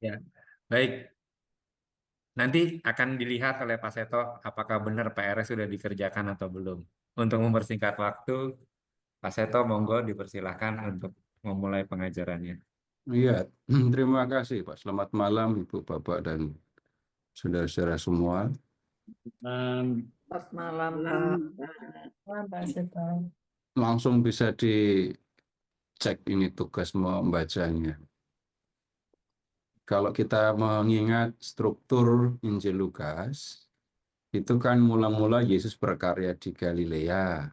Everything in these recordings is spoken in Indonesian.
Ya, baik. Nanti akan dilihat oleh Pak Seto apakah benar PR sudah dikerjakan atau belum. Untuk mempersingkat waktu, Pak Seto monggo dipersilahkan untuk memulai pengajarannya. Iya, terima kasih Pak. Selamat malam Ibu, Bapak, dan saudara-saudara semua. Selamat malam, Pak. Malam, Pak Seto. Langsung bisa dicek ini tugas membacanya. Kalau kita mengingat struktur Injil Lukas, itu kan mula-mula Yesus berkarya di Galilea.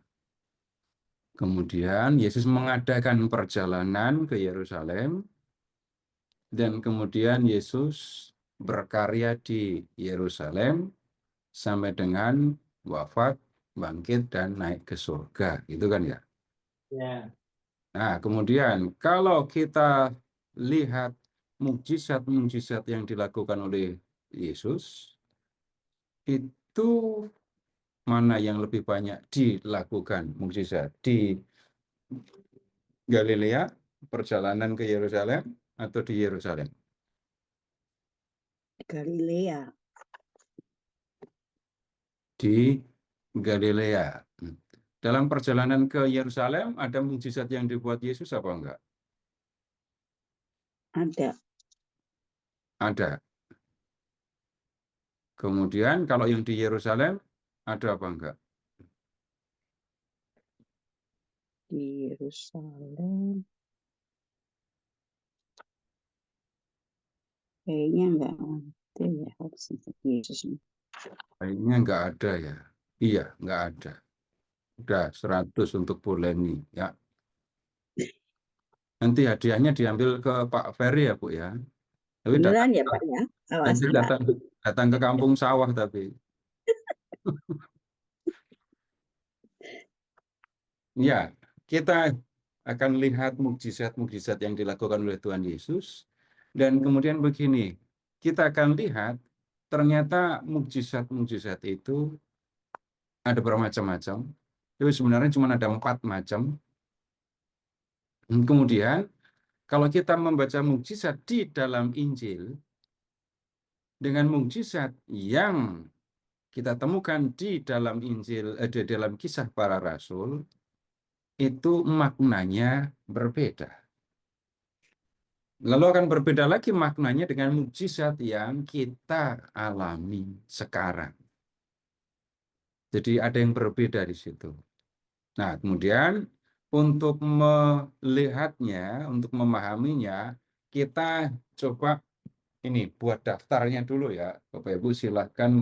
Kemudian Yesus mengadakan perjalanan ke Yerusalem, dan kemudian Yesus berkarya di Yerusalem sampai dengan wafat, bangkit, dan naik ke surga. Gitu kan ya? Ya. Nah, kemudian kalau kita lihat mukjizat-mukjizat yang dilakukan oleh Yesus, itu mana yang lebih banyak dilakukan mukjizat? Di Galilea, perjalanan ke Yerusalem, atau di Yerusalem? Galilea. Di Galilea. Dalam perjalanan ke Yerusalem, ada mukjizat yang dibuat Yesus apa enggak? Ada. Ada. Kemudian kalau yang di Yerusalem, ada apa enggak? Di Yerusalem. Kayaknya enggak ada ya harusnya Yesus. Kayaknya enggak ada ya. Iya, enggak ada. Udah 100 untuk Bu Leni ya. Nanti hadiahnya diambil ke Pak Ferry ya, Bu ya. Tapi Beneran ya Pak ya? Awas nanti Pak. datang ke kampung sawah tapi. Ya, kita akan lihat mukjizat-mukjizat yang dilakukan oleh Tuhan Yesus. Dan kemudian begini, kita akan lihat ternyata mukjizat-mukjizat itu ada bermacam-macam. Tapi sebenarnya cuma ada 4 macam. Kemudian, kalau kita membaca mukjizat di dalam Injil, dengan mukjizat yang kita temukan di dalam Injil, di dalam kisah para rasul, itu maknanya berbeda. Lalu akan berbeda lagi maknanya dengan mukjizat yang kita alami sekarang. Jadi ada yang berbeda di situ. Nah, kemudian untuk melihatnya, untuk memahaminya, kita coba ini buat daftarnya dulu ya. Bapak Ibu silahkan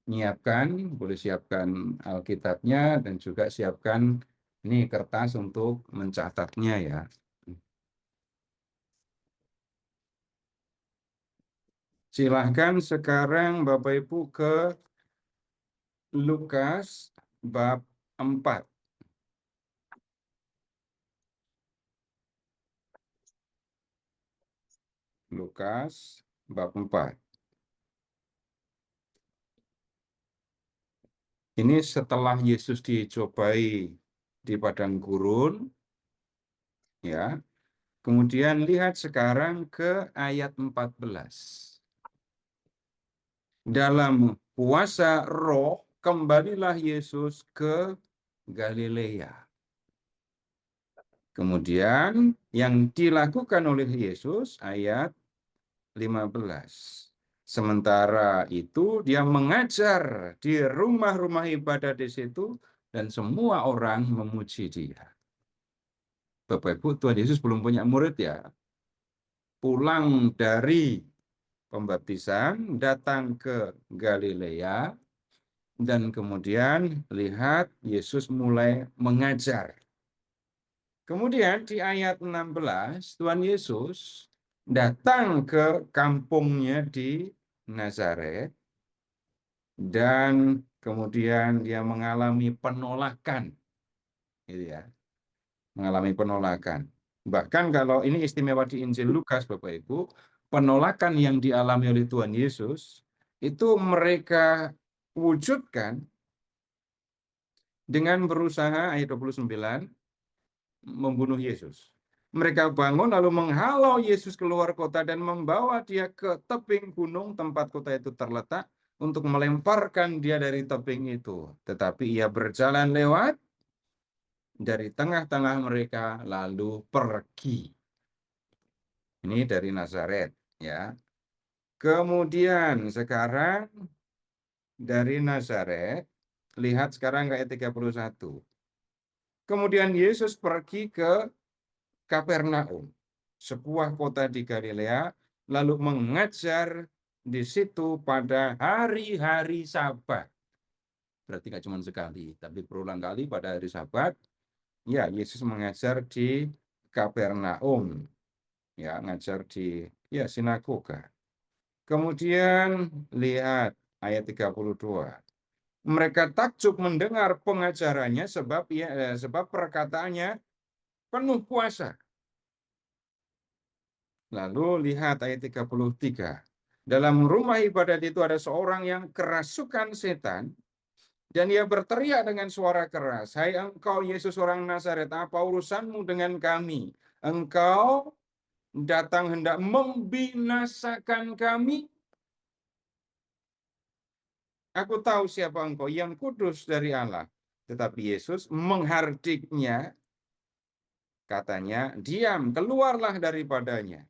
menyiapkan, boleh siapkan Alkitabnya dan juga siapkan ini kertas untuk mencatatnya ya. Silahkan sekarang Bapak Ibu ke Lukas bab 4. Lukas bab 4. Ini setelah Yesus dicobai di padang gurun, ya. Kemudian lihat sekarang ke ayat 14. Dalam kuasa Roh, kembalilah Yesus ke Galilea. Kemudian yang dilakukan oleh Yesus ayat 15. Sementara itu dia mengajar di rumah-rumah ibadah di situ dan semua orang memuji dia. Bapak Ibu, Tuhan Yesus belum punya murid ya. Pulang dari pembaptisan, datang ke Galilea, dan kemudian lihat Yesus mulai mengajar. Kemudian di ayat 16, Tuhan Yesus datang ke kampungnya di Nazaret, dan kemudian dia mengalami penolakan, gitu ya, mengalami penolakan. Bahkan kalau ini istimewa di Injil Lukas, Bapak Ibu, penolakan yang dialami oleh Tuhan Yesus itu mereka wujudkan dengan berusaha ayat 29 membunuh Yesus. Mereka bangun lalu menghalau Yesus keluar kota dan membawa dia ke tebing gunung tempat kota itu terletak untuk melemparkan dia dari tebing itu. Tetapi ia berjalan lewat dari tengah-tengah mereka lalu pergi. Ini dari Nazaret, ya. Kemudian sekarang dari Nazaret, lihat sekarang ayat 31. Kemudian Yesus pergi ke Kapernaum, sebuah kota di Galilea, lalu mengajar di situ pada hari-hari Sabat. Berarti nggak cuma sekali, tapi berulang kali pada hari Sabat. Ya, Yesus mengajar di Kapernaum, ya, ngajar di sinagoga. Kemudian lihat ayat 32. Mereka takjub mendengar pengajarannya sebab perkataannya penuh kuasa. Lalu lihat ayat 33. Dalam rumah ibadat itu ada seorang yang kerasukan setan, dan ia berteriak dengan suara keras, "Hai engkau Yesus orang Nazaret, apa urusanmu dengan kami? Engkau datang hendak membinasakan kami? Aku tahu siapa engkau, yang kudus dari Allah." Tetapi Yesus menghardiknya, katanya, "Diam, keluarlah daripadanya."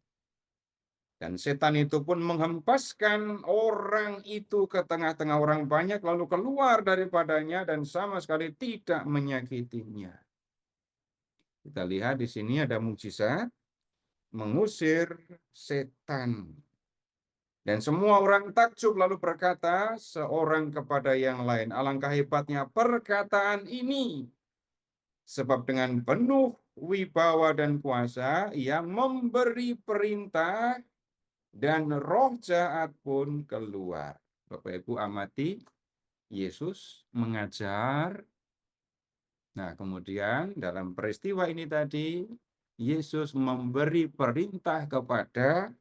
Dan setan itu pun menghempaskan orang itu ke tengah-tengah orang banyak, lalu keluar daripadanya dan sama sekali tidak menyakitinya. Kita lihat di sini ada mukjizat mengusir setan. Dan semua orang takjub lalu berkata seorang kepada yang lain, "Alangkah hebatnya perkataan ini. Sebab dengan penuh wibawa dan kuasa ia memberi perintah dan roh jahat pun keluar." Bapak Ibu amati, Yesus mengajar. Nah, kemudian dalam peristiwa ini tadi, Yesus memberi perintah kepada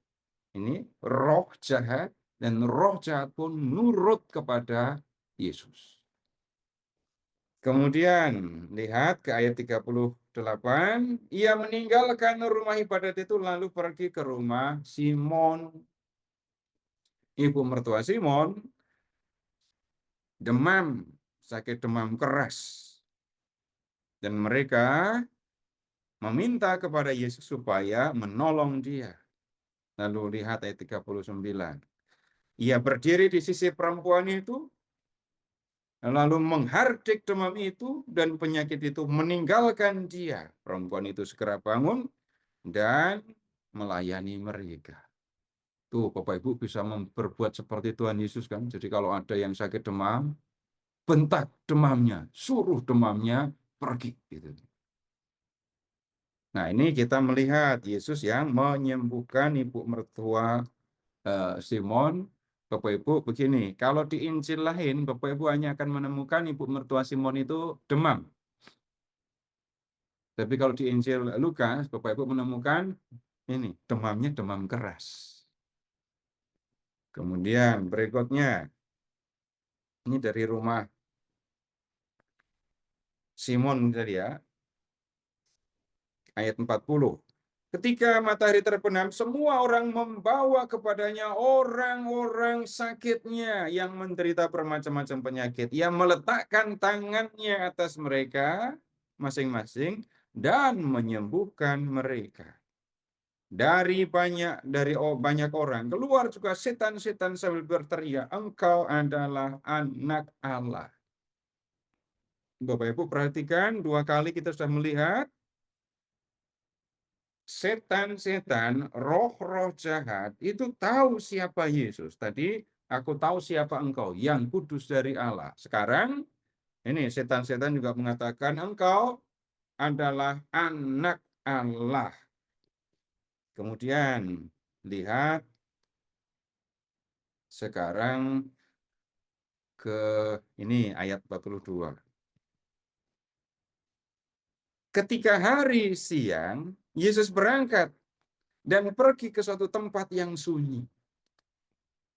roh jahat, dan roh jahat pun nurut kepada Yesus. Kemudian lihat ke ayat 38, ia meninggalkan rumah ibadat itu lalu pergi ke rumah Simon. Ibu mertua Simon demam, sakit demam keras. Dan mereka meminta kepada Yesus supaya menolong dia. Lalu lihat ayat 39. Ia berdiri di sisi perempuan itu, lalu menghardik demam itu, dan penyakit itu meninggalkan dia. Perempuan itu segera bangun dan melayani mereka. Tuh, Bapak Ibu bisa berbuat seperti Tuhan Yesus kan. Jadi kalau ada yang sakit demam, bentak demamnya, suruh demamnya pergi. Gitu. Nah, ini kita melihat Yesus yang menyembuhkan ibu mertua Simon. Bapak Ibu begini, kalau di Injil lain, Bapak Ibu hanya akan menemukan ibu mertua Simon itu demam. Tapi kalau di Injil Lukas, Bapak Ibu menemukan ini, demamnya demam keras. Kemudian berikutnya, ini dari rumah Simon tadi ya, ayat 40. Ketika matahari terbenam, semua orang membawa kepadanya orang-orang sakitnya yang menderita bermacam-macam penyakit. Ia meletakkan tangannya atas mereka masing-masing dan menyembuhkan mereka. Dari banyak orang keluar juga setan-setan sambil berteriak, "Engkau adalah anak Allah." Bapak Ibu perhatikan, 2 kali kita sudah melihat setan-setan, roh-roh jahat itu tahu siapa Yesus. Tadi aku tahu siapa engkau, yang kudus dari Allah. Sekarang ini setan-setan juga mengatakan engkau adalah anak Allah. Kemudian lihat sekarang ke ini ayat 42. Ketika hari siang, Yesus berangkat dan pergi ke suatu tempat yang sunyi.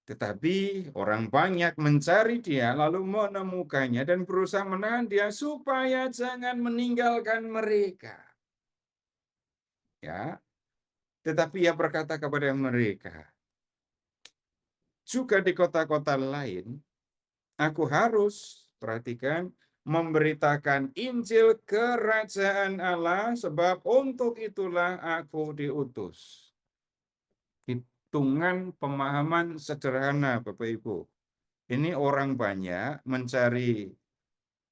Tetapi orang banyak mencari dia, lalu menemukannya dan berusaha menahan dia supaya jangan meninggalkan mereka. Ya, tetapi ia berkata kepada mereka, juga di kota-kota lain, aku harus, perhatikan, memberitakan Injil kerajaan Allah, sebab untuk itulah aku diutus. Hitungan pemahaman sederhana, Bapak Ibu. Ini orang banyak mencari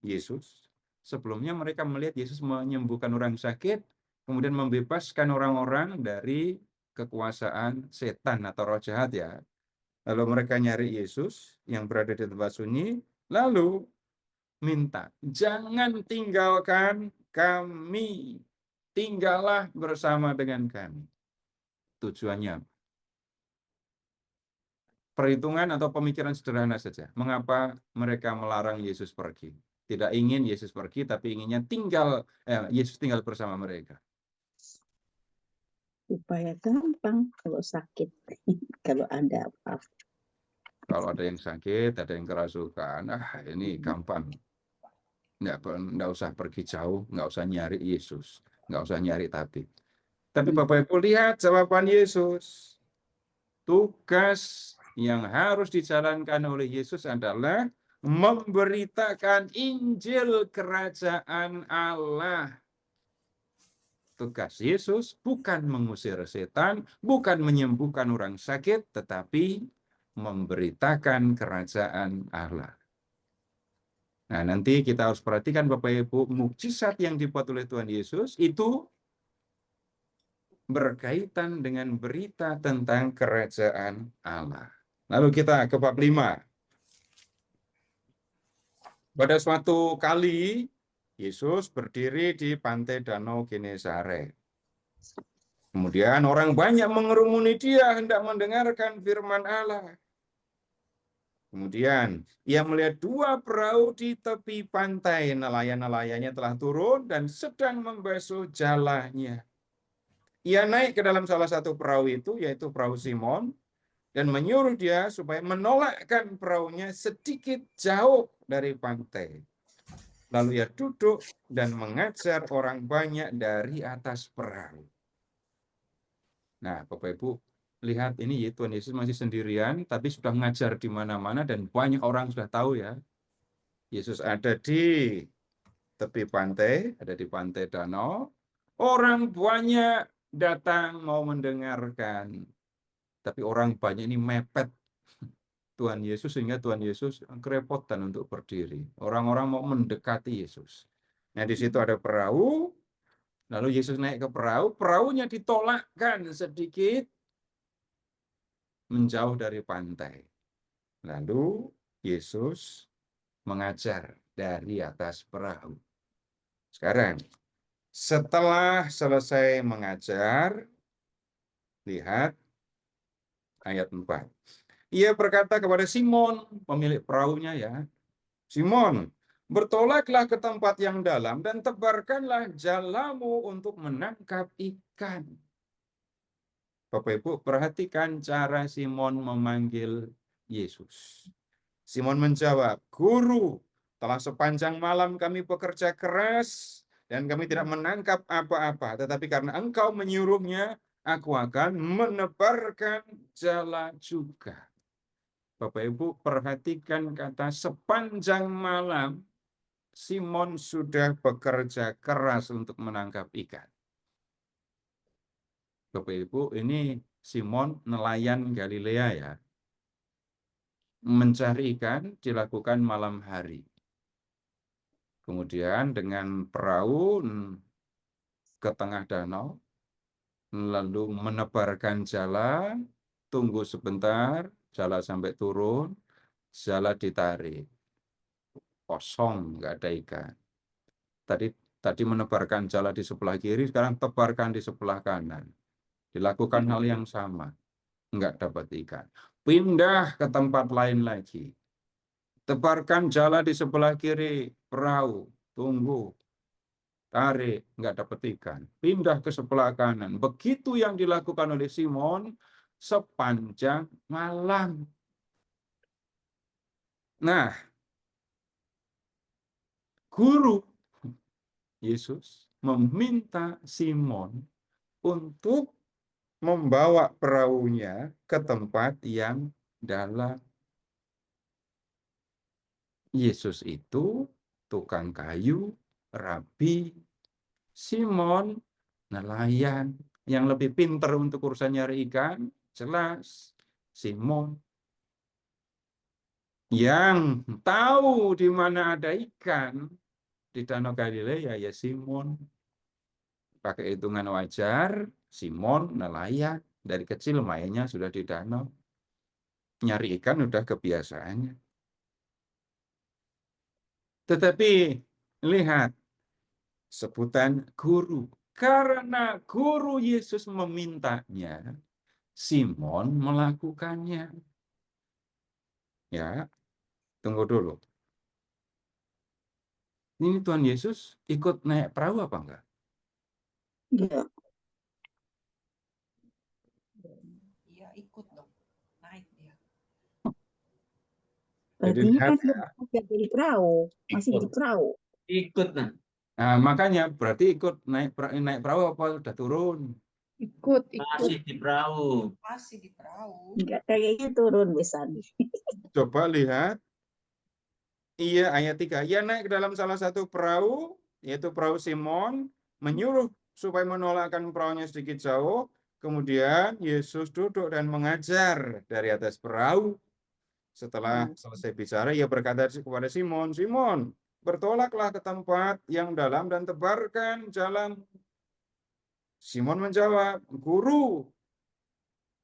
Yesus. Sebelumnya mereka melihat Yesus menyembuhkan orang sakit, kemudian membebaskan orang-orang dari kekuasaan setan atau roh jahat ya. Lalu mereka nyari Yesus yang berada di tempat sunyi, lalu minta, jangan tinggalkan kami, tinggallah bersama dengan kami. Tujuannya, perhitungan atau pemikiran sederhana saja. Mengapa mereka melarang Yesus pergi? Tidak ingin Yesus pergi, tapi inginnya Yesus tinggal bersama mereka. Supaya gampang kalau sakit, kalau ada apa. Kalau ada yang sakit, ada yang kerasukan, ini gampang. Nggak usah pergi jauh, nggak usah nyari Yesus, nggak usah nyari tabib. Tapi Bapak Ibu lihat jawaban Yesus. Tugas yang harus dijalankan oleh Yesus adalah memberitakan Injil kerajaan Allah. Tugas Yesus bukan mengusir setan, bukan menyembuhkan orang sakit, tetapi memberitakan kerajaan Allah. Nah, nanti kita harus perhatikan Bapak Ibu, mukjizat yang dibuat oleh Tuhan Yesus itu berkaitan dengan berita tentang kerajaan Allah. Lalu kita ke bab 5. Pada suatu kali, Yesus berdiri di pantai Danau Genesaret. Kemudian orang banyak mengerumuni dia hendak mendengarkan firman Allah. Kemudian ia melihat 2 perahu di tepi pantai. Nelayan-nelayannya telah turun dan sedang membasuh jalannya. Ia naik ke dalam salah satu perahu itu, yaitu perahu Simon, dan menyuruh dia supaya menolakkan perahunya sedikit jauh dari pantai. Lalu ia duduk dan mengajar orang banyak dari atas perahu. Nah, Bapak Ibu, lihat ini Tuhan Yesus masih sendirian, tapi sudah mengajar di mana-mana dan banyak orang sudah tahu ya. Yesus ada di tepi pantai, ada di pantai danau. Orang banyak datang mau mendengarkan. Tapi orang banyak ini mepet Tuhan Yesus sehingga Tuhan Yesus kerepotan untuk berdiri. Orang-orang mau mendekati Yesus. Nah, di situ ada perahu. Lalu Yesus naik ke perahu, perahunya ditolakkan sedikit menjauh dari pantai. Lalu Yesus mengajar dari atas perahu. Sekarang, setelah selesai mengajar, lihat ayat 4. Ia berkata kepada Simon, pemilik perahunya ya, Simon, bertolaklah ke tempat yang dalam dan tebarkanlah jalamu untuk menangkap ikan. Bapak Ibu, perhatikan cara Simon memanggil Yesus. Simon menjawab, Guru, telah sepanjang malam kami bekerja keras dan kami tidak menangkap apa-apa. Tetapi karena engkau menyuruhnya, aku akan menebarkan jala juga. Bapak Ibu, perhatikan kata sepanjang malam Simon sudah bekerja keras untuk menangkap ikan. Bapak Ibu, ini Simon nelayan Galilea ya. Mencari ikan dilakukan malam hari. Kemudian dengan perahu ke tengah danau, lalu menebarkan jala, tunggu sebentar, jala sampai turun, jala ditarik. Kosong, nggak ada ikan. Tadi menebarkan jala di sebelah kiri, sekarang tebarkan di sebelah kanan. Dilakukan hal yang sama, nggak dapat ikan. Pindah ke tempat lain lagi. Tebarkan jala di sebelah kiri, perahu, tunggu, tarik, nggak dapat ikan. Pindah ke sebelah kanan. Begitu yang dilakukan oleh Simon sepanjang malam. Nah, guru Yesus meminta Simon untuk membawa perahunya ke tempat yang dalam. Yesus itu tukang kayu, rabi, Simon nelayan. Yang lebih pintar untuk urusan nyari ikan, jelas Simon. Yang tahu di mana ada ikan di Danau Galilea ya Simon. Pakai hitungan wajar, Simon nelayan. Dari kecil mainnya sudah di danau. Nyari ikan udah kebiasaannya. Tetapi lihat sebutan guru. Karena guru Yesus memintanya, Simon melakukannya. Ya, tunggu dulu. Ini Tuhan Yesus ikut naik perahu apa enggak? Enggak. Iya ikut dong, naik dia. Jadi Artinya lihat kan ya. sudah jadi perahu, masih Ikut. di perahu. Ikut nah. Nah, makanya berarti ikut naik perahu apa udah turun? Ikut. Masih di perahu. Masih di perahu. Enggak kayaknya turun besan. Coba lihat. Iya, ayat 3. Ia naik ke dalam salah satu perahu, yaitu perahu Simon, menyuruh supaya menolakkan perahunya sedikit jauh. Kemudian Yesus duduk dan mengajar dari atas perahu. Setelah selesai bicara, ia berkata kepada Simon, Simon, bertolaklah ke tempat yang dalam dan tebarkan jalan. Simon menjawab, Guru,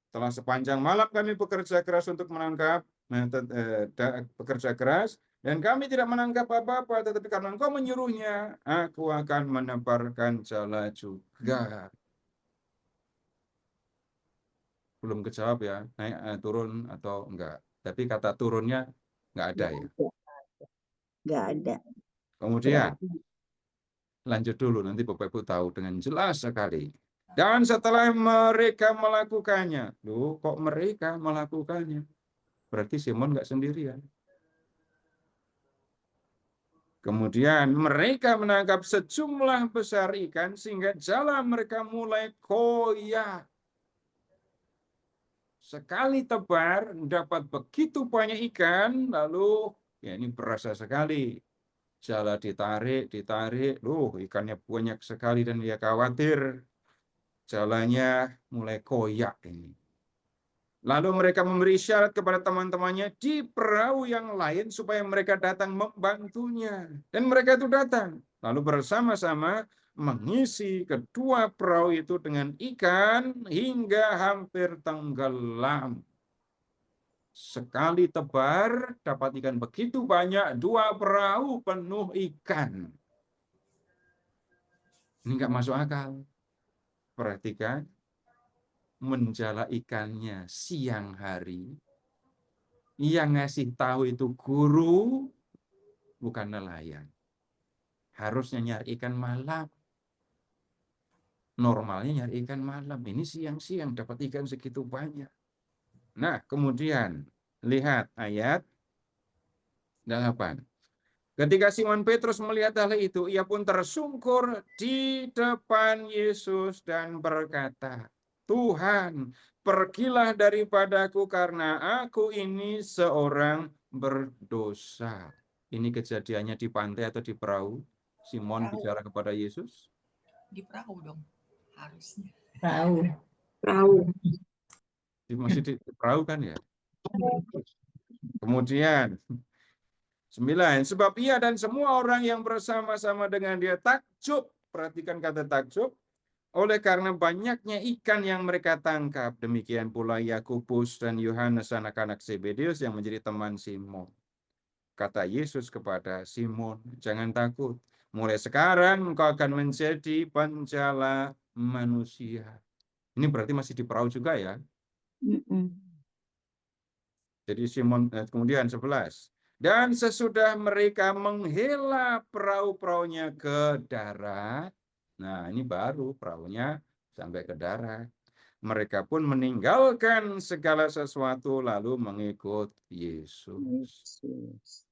setelah sepanjang malam kami bekerja keras untuk menangkap, bekerja keras, dan kami tidak menangkap apa-apa, tetapi karena Engkau menyuruhnya, aku akan menebarkan jala juga. Belum kejawab ya, naik turun atau enggak. Tapi kata turunnya enggak ada ya. Enggak ada. Kemudian lanjut dulu, nanti Bapak Ibu tahu dengan jelas sekali. Dan setelah mereka melakukannya, loh kok mereka melakukannya? Berarti Simon enggak sendirian. Kemudian mereka menangkap sejumlah besar ikan sehingga jala mereka mulai koyak. Sekali tebar dapat begitu banyak ikan, lalu ya ini berasa sekali. Jala ditarik, loh ikannya banyak sekali dan dia khawatir jalannya mulai koyak ini. Lalu mereka memberi syarat kepada teman-temannya di perahu yang lain supaya mereka datang membantunya. Dan mereka itu datang. Lalu bersama-sama mengisi kedua perahu itu dengan ikan hingga hampir tenggelam. Sekali tebar dapat ikan begitu banyak, 2 perahu penuh ikan. Ini enggak masuk akal. Perhatikan, menjala ikannya siang hari. Yang ngasih tahu itu guru, bukan nelayan. Harusnya nyari ikan malam. Normalnya nyari ikan malam. Ini siang-siang dapat ikan segitu banyak. Nah, kemudian lihat ayat 8. Ketika Simon Petrus melihat hal itu, ia pun tersungkur di depan Yesus dan berkata, Tuhan, pergilah daripadaku karena aku ini seorang berdosa. Ini kejadiannya di pantai atau di perahu? Simon bicara kepada Yesus? Di perahu dong, harusnya. Perahu. Masih di perahu kan ya? Kemudian 9. Sebab ia dan semua orang yang bersama-sama dengan dia takjub. Perhatikan kata takjub. Oleh karena banyaknya ikan yang mereka tangkap. Demikian pula Yakobus dan Yohanes anak-anak Zebedeus yang menjadi teman Simon. Kata Yesus kepada Simon, jangan takut. Mulai sekarang engkau akan menjadi penjala manusia. Ini berarti masih di perahu juga ya. Jadi Simon, kemudian 11. Dan sesudah mereka menghela perahu-perahunya ke darat, nah ini baru perahunya sampai ke darat. Mereka pun meninggalkan segala sesuatu lalu mengikut Yesus.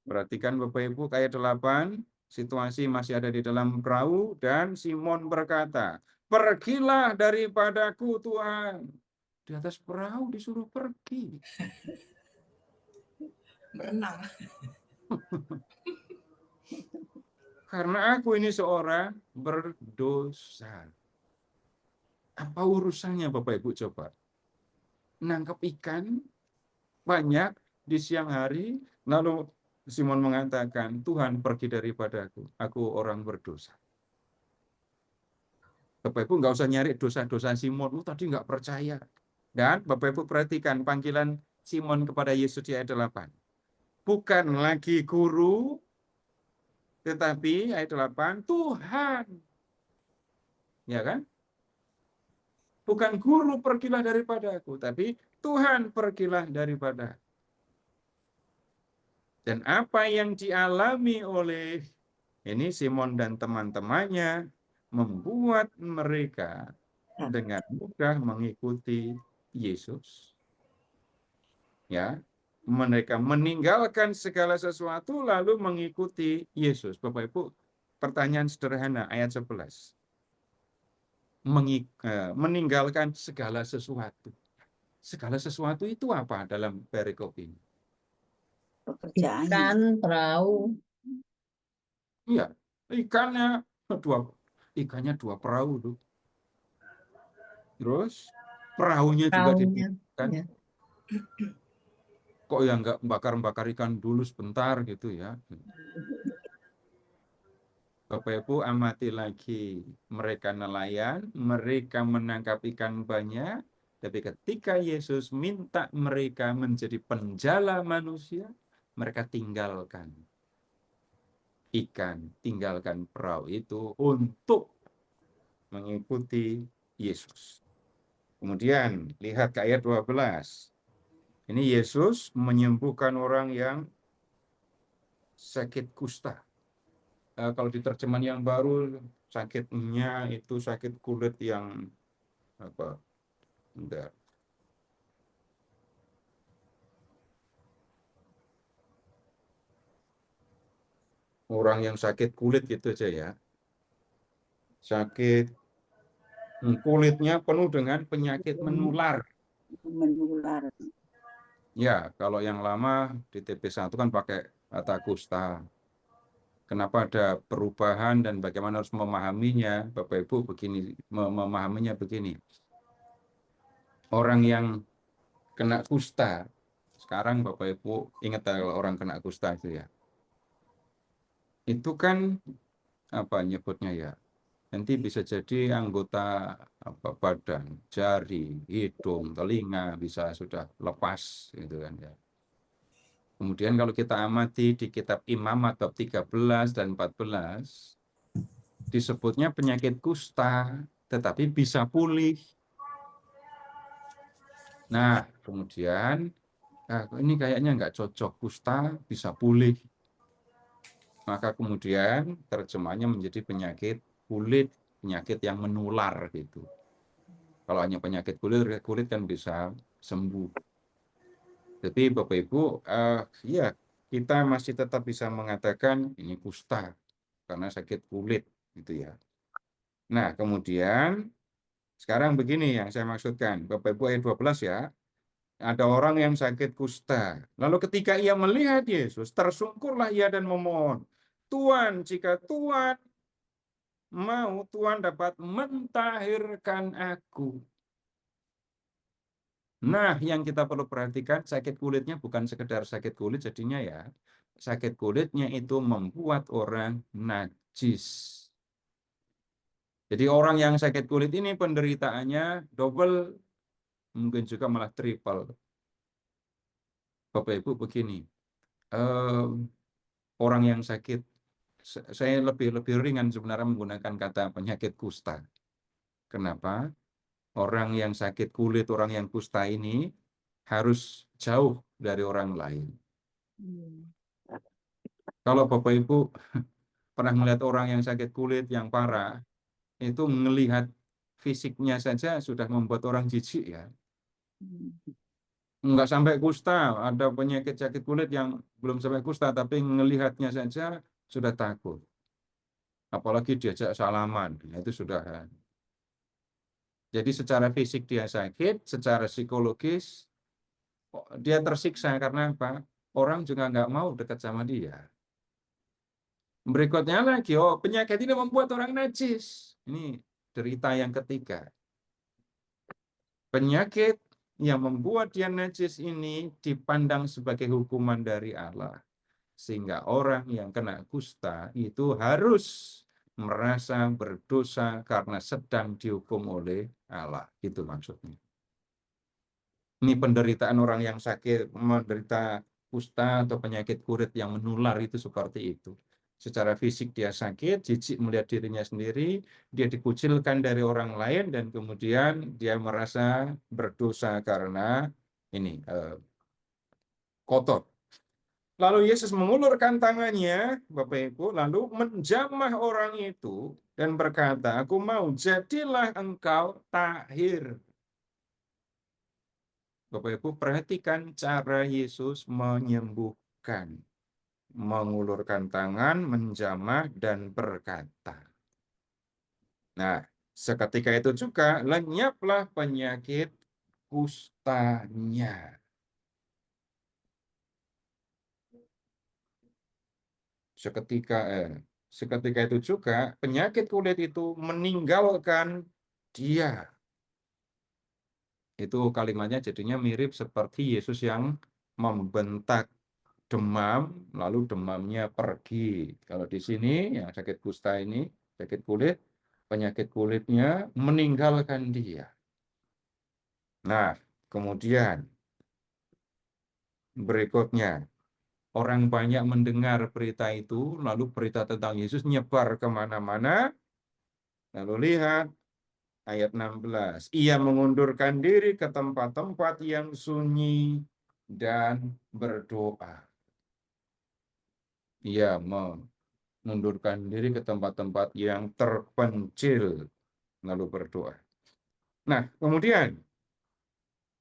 Perhatikan Bapak Ibu ayat 8, situasi masih ada di dalam perahu dan Simon berkata, pergilah daripadaku Tuhan. Di atas perahu disuruh pergi. Berenang. Karena aku ini seorang berdosa. Apa urusannya Bapak Ibu coba? Nangkap ikan banyak di siang hari, lalu Simon mengatakan, Tuhan pergi daripadaku, aku orang berdosa. Bapak Ibu nggak usah nyari dosa-dosa Simon, tadi nggak percaya. Dan Bapak Ibu perhatikan panggilan Simon kepada Yesus di ayat 8. Bukan lagi guru, tetapi ayat 8, Tuhan. Ya kan? Bukan guru pergilah daripadaku, tapi Tuhan pergilah daripada. Dan apa yang dialami oleh ini Simon dan teman-temannya membuat mereka dengan mudah mengikuti Yesus. Ya, mereka meninggalkan segala sesuatu lalu mengikuti Yesus. Bapak Ibu, pertanyaan sederhana ayat 11. Meninggalkan segala sesuatu. Segala sesuatu itu apa dalam perikop ini? Pekerjaannya. Ikan, perahu. Iya, ikannya dua perahu tuh. Terus perahunya juga Perahunya. dipindahkan. Ya. Kok ya nggak bakar-bakar ikan dulu sebentar gitu ya. Bapak Ibu amati lagi, mereka nelayan, mereka menangkap ikan banyak, tapi ketika Yesus minta mereka menjadi penjala manusia, mereka tinggalkan ikan, tinggalkan perahu itu untuk mengikuti Yesus. Kemudian lihat ke ayat 12. Ini Yesus menyembuhkan orang yang sakit kusta. Kalau di terjemahan yang baru, sakitnya itu sakit kulit yang apa? Bentar. Orang yang sakit kulit gitu aja ya. Sakit kulitnya penuh dengan penyakit menular. Menular. Ya, kalau yang lama di TP1 kan pakai kata kusta. Kenapa ada perubahan dan bagaimana harus memahaminya? Bapak Ibu begini, memahaminya begini. Orang yang kena kusta, sekarang Bapak Ibu ingat kalau orang kena kusta itu ya. Itu kan apa nyebutnya ya? Nanti bisa jadi anggota apa badan, jari, hidung, telinga bisa sudah lepas gitu kan ya. Kemudian kalau kita amati di kitab Imamat bab 13 dan 14 disebutnya penyakit kusta tetapi bisa pulih. Nah, kemudian ini kayaknya nggak cocok, kusta bisa pulih. Maka kemudian terjemahnya menjadi penyakit kulit, penyakit yang menular gitu. Kalau hanya penyakit kulit kan bisa sembuh. Tapi Bapak Ibu, ya kita masih tetap bisa mengatakan ini kusta karena sakit kulit gitu ya. Nah, kemudian sekarang begini yang saya maksudkan, Bapak Ibu ayat 12 ya. Ada orang yang sakit kusta. Lalu ketika ia melihat Yesus, tersungkurlah ia dan memohon, Tuhan, jika Tuhan mau, Tuhan dapat mentahirkan aku. Nah, yang kita perlu perhatikan, sakit kulitnya bukan sekedar sakit kulit jadinya ya. Sakit kulitnya itu membuat orang najis. Jadi orang yang sakit kulit ini penderitaannya double, mungkin juga malah triple. Bapak Ibu begini, orang yang sakit, saya lebih ringan sebenarnya menggunakan kata penyakit kusta. Kenapa? Orang yang sakit kulit, orang yang kusta ini harus jauh dari orang lain. Kalau Bapak Ibu pernah melihat orang yang sakit kulit yang parah, itu melihat fisiknya saja sudah membuat orang jijik ya. Enggak sampai kusta, ada penyakit sakit kulit yang belum sampai kusta, tapi melihatnya saja sudah takut. Apalagi diajak salaman, itu sudah Jadi secara fisik dia sakit, secara psikologis dia tersiksa karena apa? Orang juga nggak mau dekat sama dia. Berikutnya lagi, penyakit ini membuat orang najis. Ini derita yang ketiga. Penyakit yang membuat dia najis ini dipandang sebagai hukuman dari Allah. Sehingga orang yang kena kusta itu harus merasa berdosa karena sedang dihukum oleh Allah. Itu maksudnya. Ini penderitaan orang yang sakit, menderita kusta atau penyakit kulit yang menular itu seperti itu. Secara fisik dia sakit, jijik melihat dirinya sendiri, dia dikucilkan dari orang lain, dan kemudian dia merasa berdosa karena ini kotor. Lalu Yesus mengulurkan tangannya, Bapak Ibu, lalu menjamah orang itu dan berkata, "Aku mau, jadilah engkau tahir." Bapak Ibu, perhatikan cara Yesus menyembuhkan, mengulurkan tangan, menjamah, dan berkata. Nah, seketika itu juga lenyaplah penyakit kustanya. Seketika itu juga penyakit kulit itu meninggalkan dia. Itu kalimatnya jadinya mirip seperti Yesus yang membentak demam, lalu demamnya pergi. Kalau di sini yang sakit kusta ini, sakit kulit, penyakit kulitnya meninggalkan dia. Nah, kemudian berikutnya, orang banyak mendengar berita itu, lalu berita tentang Yesus nyebar kemana-mana. Lalu lihat ayat 16. Ia mengundurkan diri ke tempat-tempat yang sunyi dan berdoa. Ia mengundurkan diri ke tempat-tempat yang terpencil, lalu berdoa. Nah, kemudian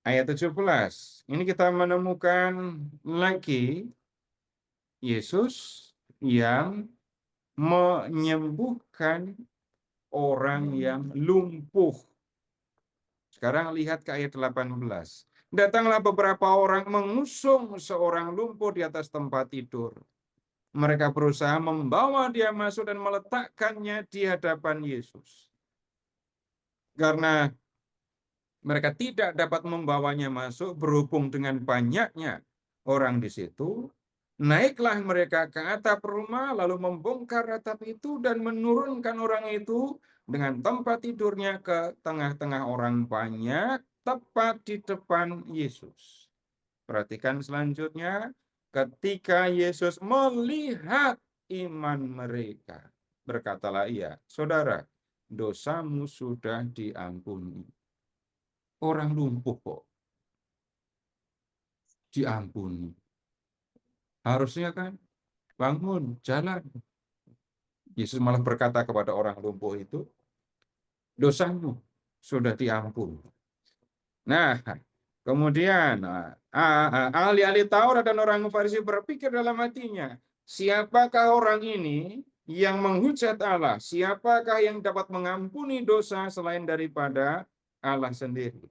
ayat 17. Ini kita menemukan lagi Yesus yang menyembuhkan orang yang lumpuh. Sekarang lihat ke ayat 18. Datanglah beberapa orang mengusung seorang lumpuh di atas tempat tidur. Mereka berusaha membawa dia masuk dan meletakkannya di hadapan Yesus. Karena mereka tidak dapat membawanya masuk berhubung dengan banyaknya orang di situ, naiklah mereka ke atap rumah lalu membongkar atap itu dan menurunkan orang itu dengan tempat tidurnya ke tengah-tengah orang banyak, tepat di depan Yesus. Perhatikan selanjutnya, ketika Yesus melihat iman mereka, berkatalah ia, "Saudara, dosamu sudah diampuni." Orang lumpuh kok diampuni. Harusnya kan bangun, jalan. Yesus malah berkata kepada orang lumpuh itu, "Dosamu sudah diampuni." Nah, kemudian ahli-ahli Taurat dan orang Farisi berpikir dalam hatinya, siapakah orang ini yang menghujat Allah? Siapakah yang dapat mengampuni dosa selain daripada Allah sendiri?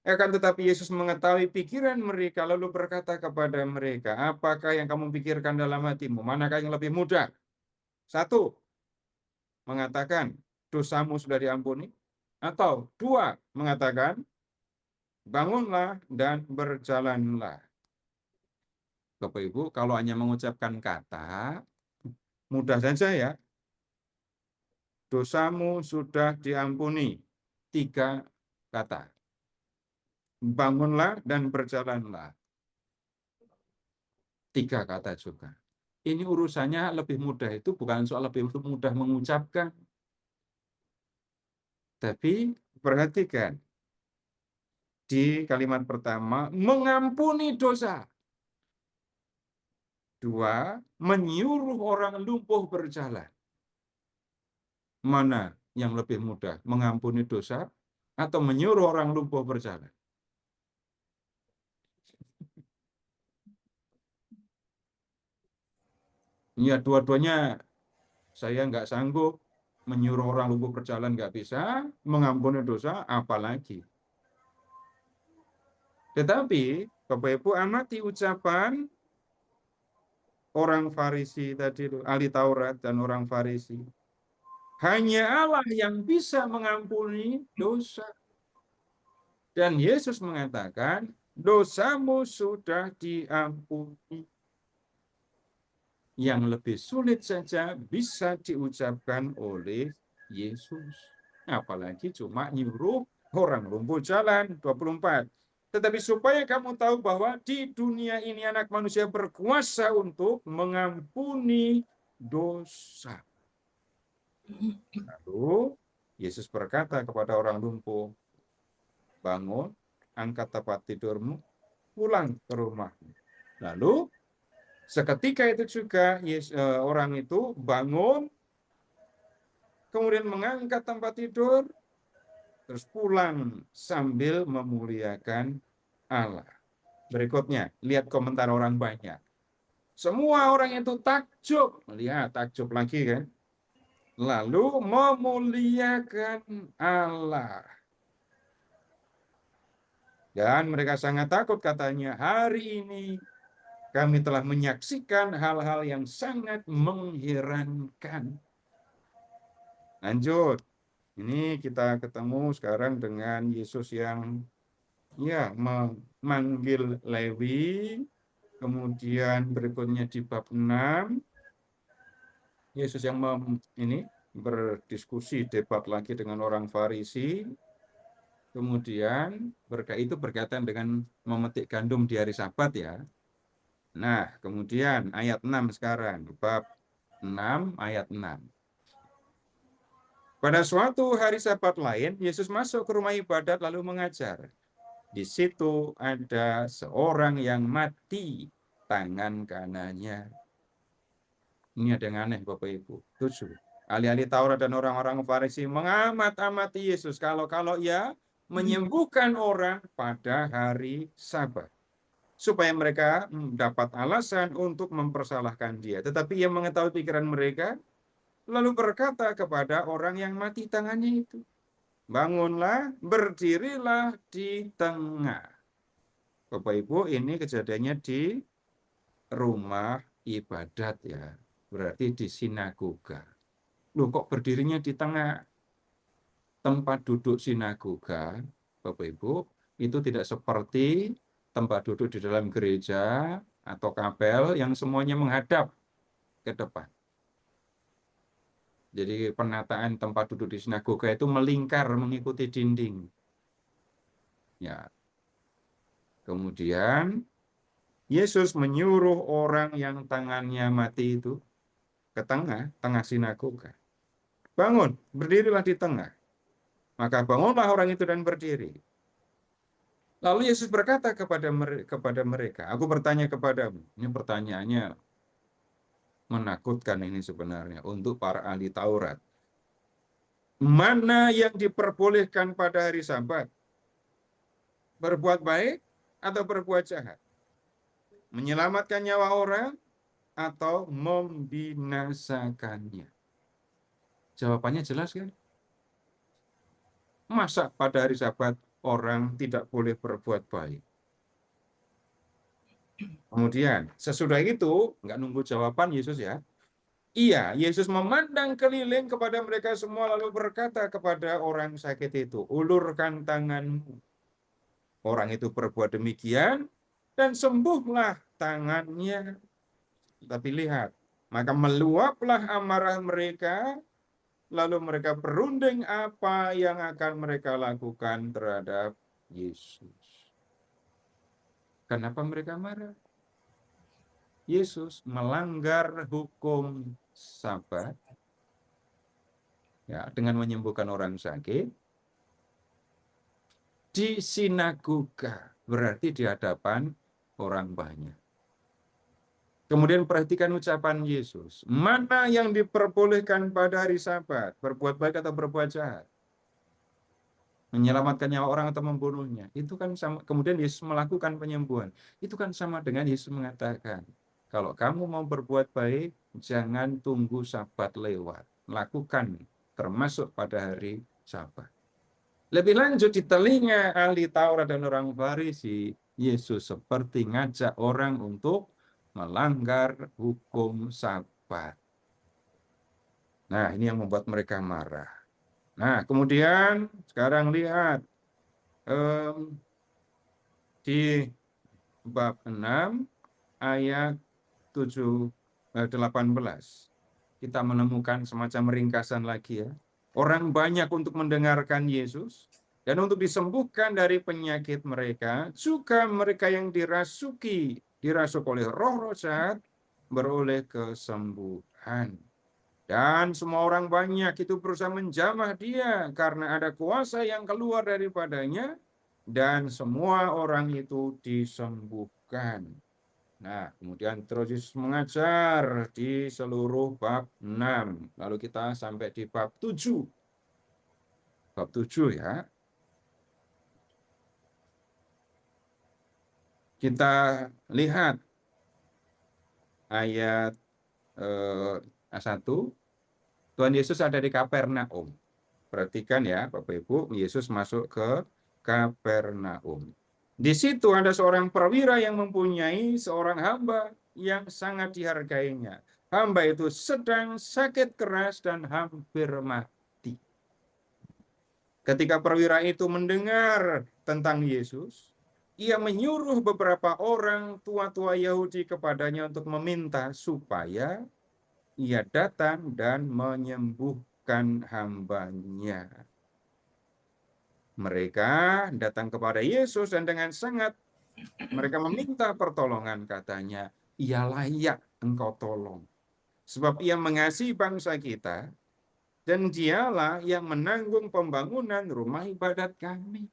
Akan tetapi Yesus mengetahui pikiran mereka, lalu berkata kepada mereka, apakah yang kamu pikirkan dalam hatimu? Manakah yang lebih mudah? Satu, mengatakan, dosamu sudah diampuni. Atau dua, mengatakan, bangunlah dan berjalanlah. Bapak Ibu, kalau hanya mengucapkan kata, mudah saja ya. Dosamu sudah diampuni. 3 kata. Bangunlah dan berjalanlah. 3 kata juga. Ini urusannya lebih mudah, itu bukan soal lebih mudah mengucapkan. Tapi perhatikan, di kalimat pertama, mengampuni dosa. 2, menyuruh orang lumpuh berjalan. Mana yang lebih mudah, mengampuni dosa atau menyuruh orang lumpuh berjalan? Ya, dua-duanya saya nggak sanggup. menyuruh orang lumpuh berjalan nggak bisa, mengampuni dosa, apalagi. Tetapi, Bapak Ibu amati ucapan orang Farisi tadi, ahli Taurat dan orang Farisi. Hanya Allah yang bisa mengampuni dosa. Dan Yesus mengatakan, dosamu sudah diampuni. Yang lebih sulit saja bisa diucapkan oleh Yesus. Apalagi cuma nyuruh orang lumpuh jalan 24. Tetapi supaya kamu tahu bahwa di dunia ini anak manusia berkuasa untuk mengampuni dosa. Lalu Yesus berkata kepada orang lumpuh, bangun, angkat tempat tidurmu, pulang ke rumahmu. Lalu seketika itu juga orang itu bangun, kemudian mengangkat tempat tidur, terus pulang sambil memuliakan Allah. Berikutnya, lihat komentar orang banyak. Semua orang itu takjub, lihat takjub lagi kan. Lalu memuliakan Allah. Dan mereka sangat takut katanya, hari ini kami telah menyaksikan hal-hal yang sangat mengherankan. Lanjut. Ini kita ketemu sekarang dengan Yesus yang memanggil Lewi. Kemudian berikutnya di bab 6. Yesus yang berdiskusi, debat lagi dengan orang Farisi. Kemudian itu berkaitan dengan memetik gandum di hari Sabat ya. Nah, kemudian ayat 6 sekarang, bab 6 ayat 6. Pada suatu hari Sabat lain, Yesus masuk ke rumah ibadat lalu mengajar. Di situ ada seorang yang mati tangan kanannya. Ini ada yang aneh Bapak Ibu. 7. Ahli-ahli Taurat dan orang-orang Farisi mengamat-amati Yesus kalau ia menyembuhkan orang pada hari Sabat, supaya mereka dapat alasan untuk mempersalahkan dia. Tetapi ia mengetahui pikiran mereka, lalu berkata kepada orang yang mati tangannya itu, bangunlah, berdirilah di tengah. Bapak Ibu, ini kejadiannya di rumah ibadat ya, berarti di sinagoga. Loh, kok berdirinya di tengah? Tempat duduk sinagoga, Bapak Ibu, itu tidak seperti tempat duduk di dalam gereja atau kapel yang semuanya menghadap ke depan. Jadi penataan tempat duduk di sinagoga itu melingkar mengikuti dinding. Ya. Kemudian Yesus menyuruh orang yang tangannya mati itu ke tengah sinagoga. Bangun, berdirilah di tengah. Maka bangunlah orang itu dan berdiri. Lalu Yesus berkata kepada mereka, aku bertanya kepadamu. Ini pertanyaannya menakutkan ini sebenarnya untuk para ahli Taurat. Mana yang diperbolehkan pada hari Sabat? Berbuat baik atau berbuat jahat? Menyelamatkan nyawa orang atau membinasakannya? Jawabannya jelas kan? Masa pada hari Sabat orang tidak boleh berbuat baik? Kemudian sesudah itu, nggak nunggu jawaban Yesus ya. Iya, Yesus memandang keliling kepada mereka semua lalu berkata kepada orang sakit itu, ulurkan tanganmu. Orang itu berbuat demikian dan sembuhlah tangannya. Tapi lihat, maka meluaplah amarah mereka, lalu mereka berunding apa yang akan mereka lakukan terhadap Yesus. Kenapa mereka marah? Yesus melanggar hukum Sabat ya, dengan menyembuhkan orang sakit di sinagoga, berarti di hadapan orang banyak. Kemudian perhatikan ucapan Yesus. Mana yang diperbolehkan pada hari Sabat? Berbuat baik atau berbuat jahat? Menyelamatkan nyawa orang atau membunuhnya? Itu kan sama. Kemudian Yesus melakukan penyembuhan. Itu kan sama dengan Yesus mengatakan, kalau kamu mau berbuat baik, jangan tunggu Sabat lewat. Lakukan termasuk pada hari Sabat. Lebih lanjut di telinga ahli Taurat dan orang Farisi, Yesus seperti ngajak orang untuk melanggar hukum Sabat. Nah, ini yang membuat mereka marah. Nah, kemudian sekarang lihat di bab 6 ayat 18. Kita menemukan semacam ringkasan lagi ya. Orang banyak untuk mendengarkan Yesus dan untuk disembuhkan dari penyakit mereka, juga mereka yang dirasuk oleh roh-roh jahat beroleh kesembuhan. Dan semua orang banyak itu berusaha menjamah dia karena ada kuasa yang keluar daripadanya dan semua orang itu disembuhkan. Nah, kemudian terus Yesus mengajar di seluruh bab 6. Lalu kita sampai di bab 7. Bab 7 ya. Kita lihat ayat 1. Tuhan Yesus ada di Kapernaum. Perhatikan ya, Bapak Ibu, Yesus masuk ke Kapernaum. Di situ ada seorang perwira yang mempunyai seorang hamba yang sangat dihargainya. Hamba itu sedang sakit keras dan hampir mati. Ketika perwira itu mendengar tentang Yesus, ia menyuruh beberapa orang tua-tua Yahudi kepadanya untuk meminta supaya ia datang dan menyembuhkan hambanya. Mereka datang kepada Yesus dan dengan sangat mereka meminta pertolongan, katanya, ia layak engkau tolong. Sebab ia mengasihi bangsa kita dan dialah yang menanggung pembangunan rumah ibadat kami.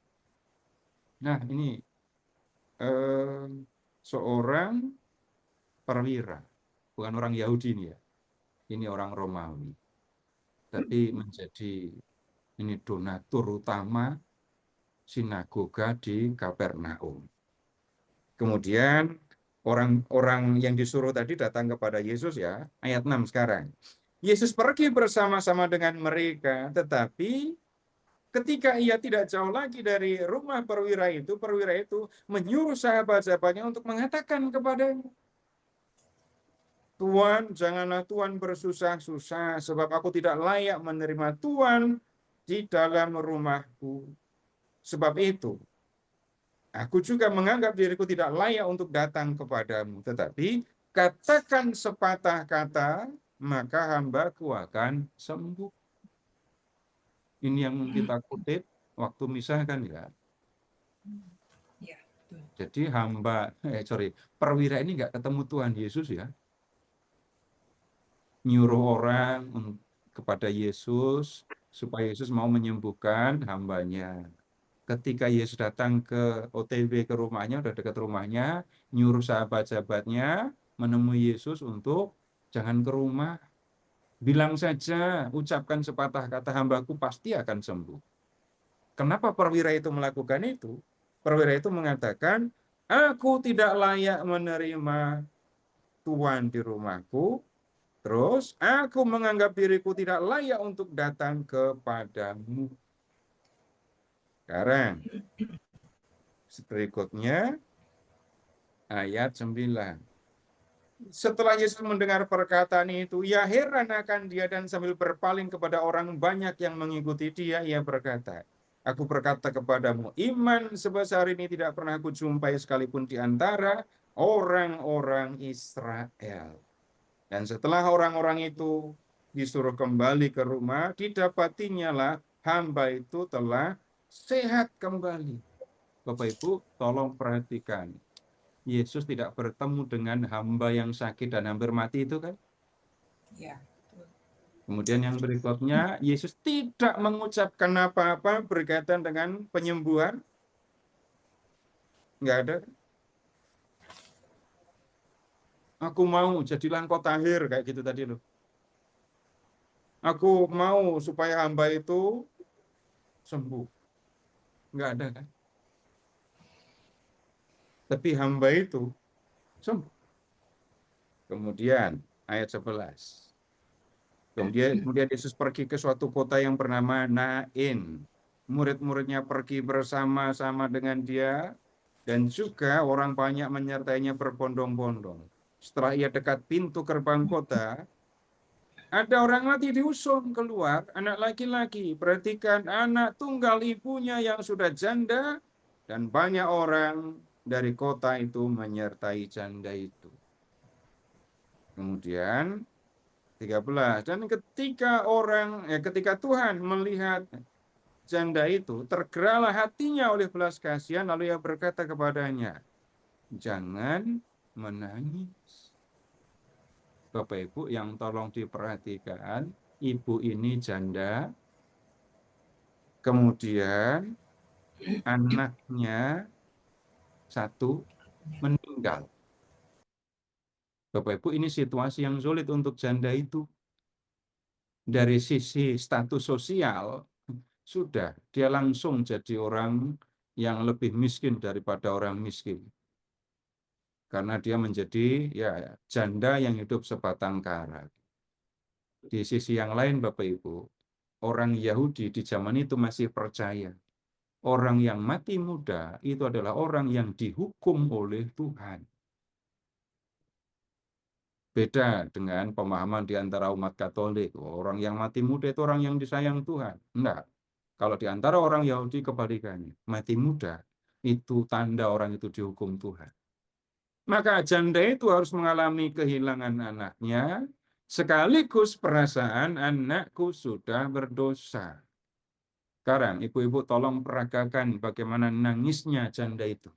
Nah, ini seorang perwira, bukan orang Yahudi ini ya. Ini orang Romawi. Tapi menjadi ini donatur utama sinagoga di Kapernaum. Kemudian orang-orang yang disuruh tadi datang kepada Yesus ya, ayat 6 sekarang. Yesus pergi bersama-sama dengan mereka, tetapi ketika ia tidak jauh lagi dari rumah perwira itu menyuruh sahabat-sahabatnya untuk mengatakan kepadanya, Tuhan, janganlah Tuhan bersusah-susah, sebab aku tidak layak menerima Tuhan di dalam rumahku. Sebab itu, aku juga menganggap diriku tidak layak untuk datang kepadamu. Tetapi katakan sepatah kata, maka hambaku akan sembuh. Ini yang kita kutip waktu misa kan ya. Ya, betul. Jadi perwira ini nggak ketemu Tuhan Yesus ya. Nyuruh orang kepada Yesus supaya Yesus mau menyembuhkan hambanya. Ketika Yesus datang ke OTW ke rumahnya, udah dekat rumahnya, nyuruh sahabat-sahabatnya menemui Yesus untuk jangan ke rumah, bilang saja, ucapkan sepatah kata, hambaku pasti akan sembuh. Kenapa perwira itu melakukan itu? Perwira itu mengatakan, aku tidak layak menerima Tuhan di rumahku, terus aku menganggap diriku tidak layak untuk datang kepadamu. Sekarang, berikutnya, ayat 9. Setelah Yesus mendengar perkataan itu, ia heran akan dia dan sambil berpaling kepada orang banyak yang mengikuti dia, ia berkata, aku berkata kepadamu, iman sebesar ini tidak pernah aku jumpai sekalipun di antara orang-orang Israel. Dan setelah orang-orang itu disuruh kembali ke rumah, didapatinya lah hamba itu telah sehat kembali. Bapak Ibu, tolong perhatikan. Yesus tidak bertemu dengan hamba yang sakit dan hampir mati itu kan. Ya, betul. Kemudian yang berikutnya, Yesus tidak mengucapkan apa-apa berkaitan dengan penyembuhan. Enggak ada. Aku mau jadilah engkau tahir, kayak gitu tadi loh. Aku mau supaya hamba itu sembuh. Enggak ada kan. Tapi hamba itu sembuh. Kemudian ayat 11. Kemudian Yesus pergi ke suatu kota yang bernama Nain. Murid-muridnya pergi bersama-sama dengan dia, dan juga orang banyak menyertainya berbondong-bondong. Setelah ia dekat pintu gerbang kota, ada orang mati diusung keluar, anak laki-laki. Perhatikan, anak tunggal ibunya yang sudah janda, dan banyak orang dari kota itu menyertai janda itu. Kemudian 13, dan ketika Tuhan melihat janda itu, tergeraklah hatinya oleh belas kasihan, lalu ia berkata kepadanya, jangan menangis. Bapak Ibu yang tolong diperhatikan, ibu ini janda, kemudian anaknya satu meninggal. Bapak Ibu, ini situasi yang sulit untuk janda itu. Dari sisi status sosial, sudah dia langsung jadi orang yang lebih miskin daripada orang miskin. Karena dia menjadi ya janda yang hidup sebatang kara. Di sisi yang lain, Bapak Ibu, orang Yahudi di zaman itu masih percaya orang yang mati muda itu adalah orang yang dihukum oleh Tuhan. Beda dengan pemahaman di antara umat Katolik, orang yang mati muda itu orang yang disayang Tuhan. Enggak. Kalau di antara orang Yahudi kebalikannya, mati muda itu tanda orang itu dihukum Tuhan. Maka janda itu harus mengalami kehilangan anaknya, sekaligus perasaan anakku sudah berdosa. Sekarang ibu-ibu tolong peragakan bagaimana nangisnya janda itu.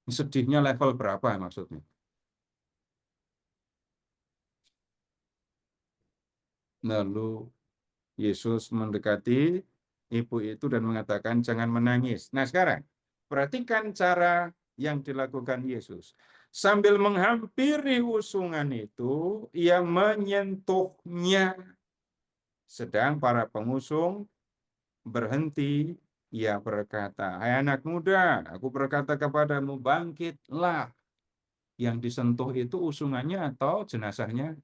Sedihnya level berapa maksudnya? Lalu Yesus mendekati ibu itu dan mengatakan jangan menangis. Nah sekarang perhatikan cara yang dilakukan Yesus. Sambil menghampiri usungan itu, ia menyentuhnya. Sedang para pengusung berhenti, ia berkata, hai anak muda, aku berkata kepadamu, bangkitlah. Yang disentuh itu usungannya atau jenazahnya?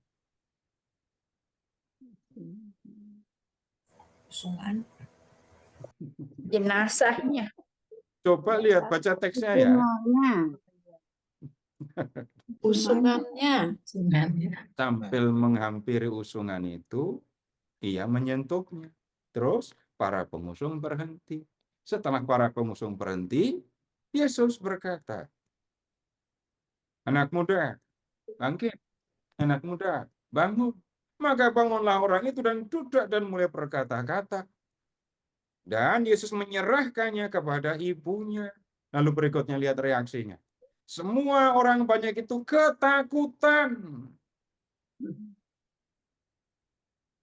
Usungan. Jenazahnya. Coba lihat, baca teksnya ya. Usungannya. Sambil menghampiri usungan itu, ia menyentuhnya. Terus para pengusung berhenti. Setelah para pengusung berhenti, Yesus berkata, anak muda, bangkit. Anak muda, bangun. Maka bangunlah orang itu dan duduk dan mulai berkata-kata. Dan Yesus menyerahkannya kepada ibunya. Lalu berikutnya lihat reaksinya. Semua orang banyak itu ketakutan.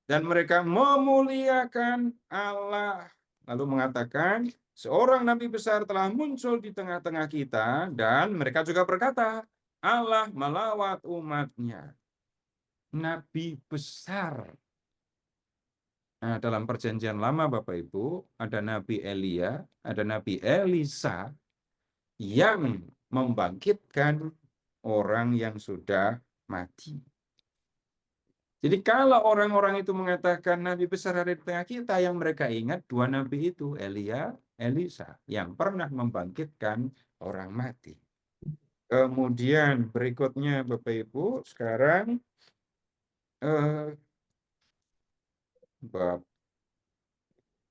Dan mereka memuliakan Allah. Lalu mengatakan, seorang nabi besar telah muncul di tengah-tengah kita. Dan mereka juga berkata, Allah melawat umatnya. Nabi besar. Nah, dalam perjanjian lama Bapak Ibu, ada Nabi Elia, ada Nabi Elisa yang membangkitkan orang yang sudah mati. Jadi kalau orang-orang itu mengatakan Nabi besar ada di tengah kita, yang mereka ingat dua Nabi itu, Elia, Elisa, yang pernah membangkitkan orang mati. Kemudian berikutnya Bapak Ibu, sekarang bab